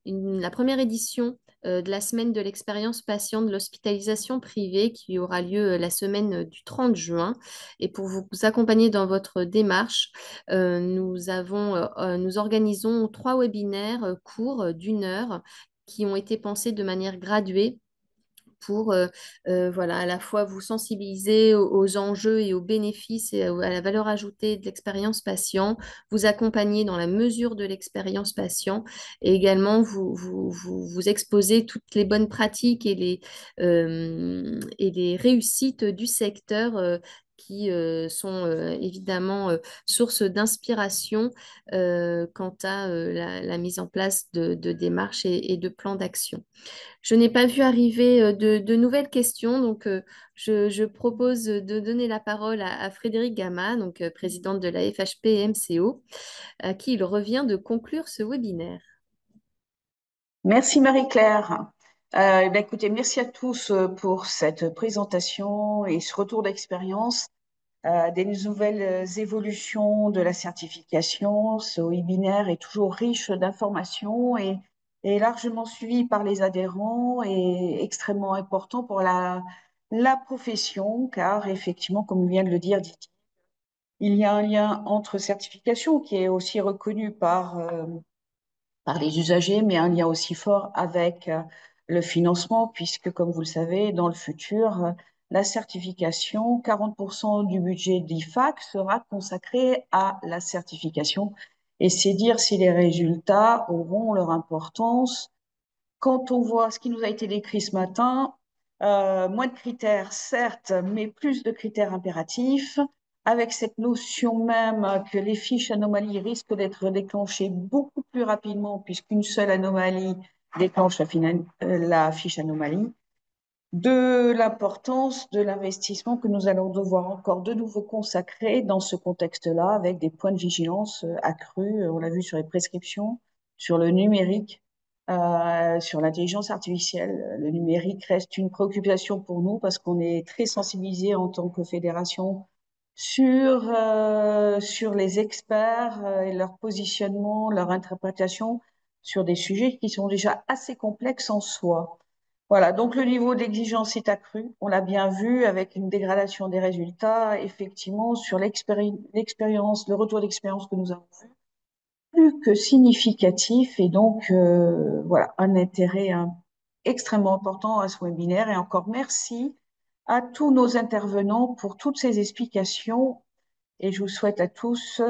la première édition de la semaine de l'expérience patient de l'hospitalisation privée qui aura lieu la semaine du 30 juin. Et pour vous accompagner dans votre démarche, nous organisons 3 webinaires courts d'une heure qui ont été pensés de manière graduée pour voilà, à la fois vous sensibiliser aux enjeux et aux bénéfices et à la valeur ajoutée de l'expérience patient, vous accompagner dans la mesure de l'expérience patient et également vous exposer toutes les bonnes pratiques et les réussites du secteur. Qui sont évidemment source d'inspiration quant à la mise en place de démarches et de plans d'action. Je n'ai pas vu arriver de nouvelles questions, donc je propose de donner la parole à Frédéric Gama, donc présidente de la FHP MCO, à qui il revient de conclure ce webinaire.
Merci Marie-Claire. Écoutez, merci à tous pour cette présentation et ce retour d'expérience des nouvelles évolutions de la certification. Ce webinaire est toujours riche d'informations et largement suivi par les adhérents et extrêmement important pour la profession, car effectivement, comme vient de le dire Didier, il y a un lien entre certification qui est aussi reconnu par les usagers, mais un lien aussi fort avec le financement, puisque, comme vous le savez, dans le futur, la certification, 40% du budget d'IFAC sera consacré à la certification. Et c'est dire si les résultats auront leur importance. Quand on voit ce qui nous a été décrit ce matin, moins de critères, certes, mais plus de critères impératifs, avec cette notion même que les fiches anomalies risquent d'être déclenchées beaucoup plus rapidement puisqu'une seule anomalie déclenche la fiche anomalie, de l'importance de l'investissement que nous allons devoir encore de nouveau consacrer dans ce contexte-là avec des points de vigilance accrus. On l'a vu sur les prescriptions, sur le numérique, sur l'intelligence artificielle. Le numérique reste une préoccupation pour nous parce qu'on est très sensibilisé en tant que fédération sur les experts et leur positionnement, leur interprétation sur des sujets qui sont déjà assez complexes en soi. Voilà, donc le niveau d'exigence est accru. On l'a bien vu avec une dégradation des résultats, effectivement, sur l'expérience, le retour d'expérience que nous avons vu, plus que significatif. Et donc, voilà, un intérêt extrêmement important à ce webinaire. Et encore merci à tous nos intervenants pour toutes ces explications. Et je vous souhaite à tous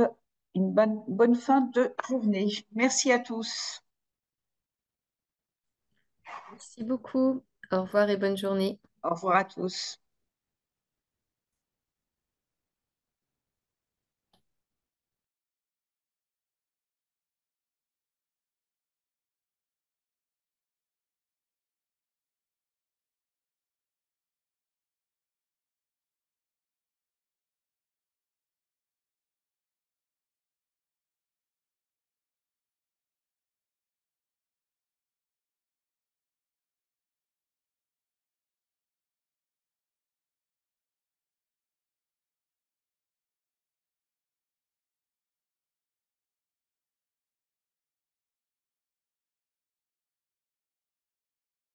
une bonne fin de journée. Merci à tous.
Merci beaucoup. Au revoir et bonne journée.
Au revoir à tous.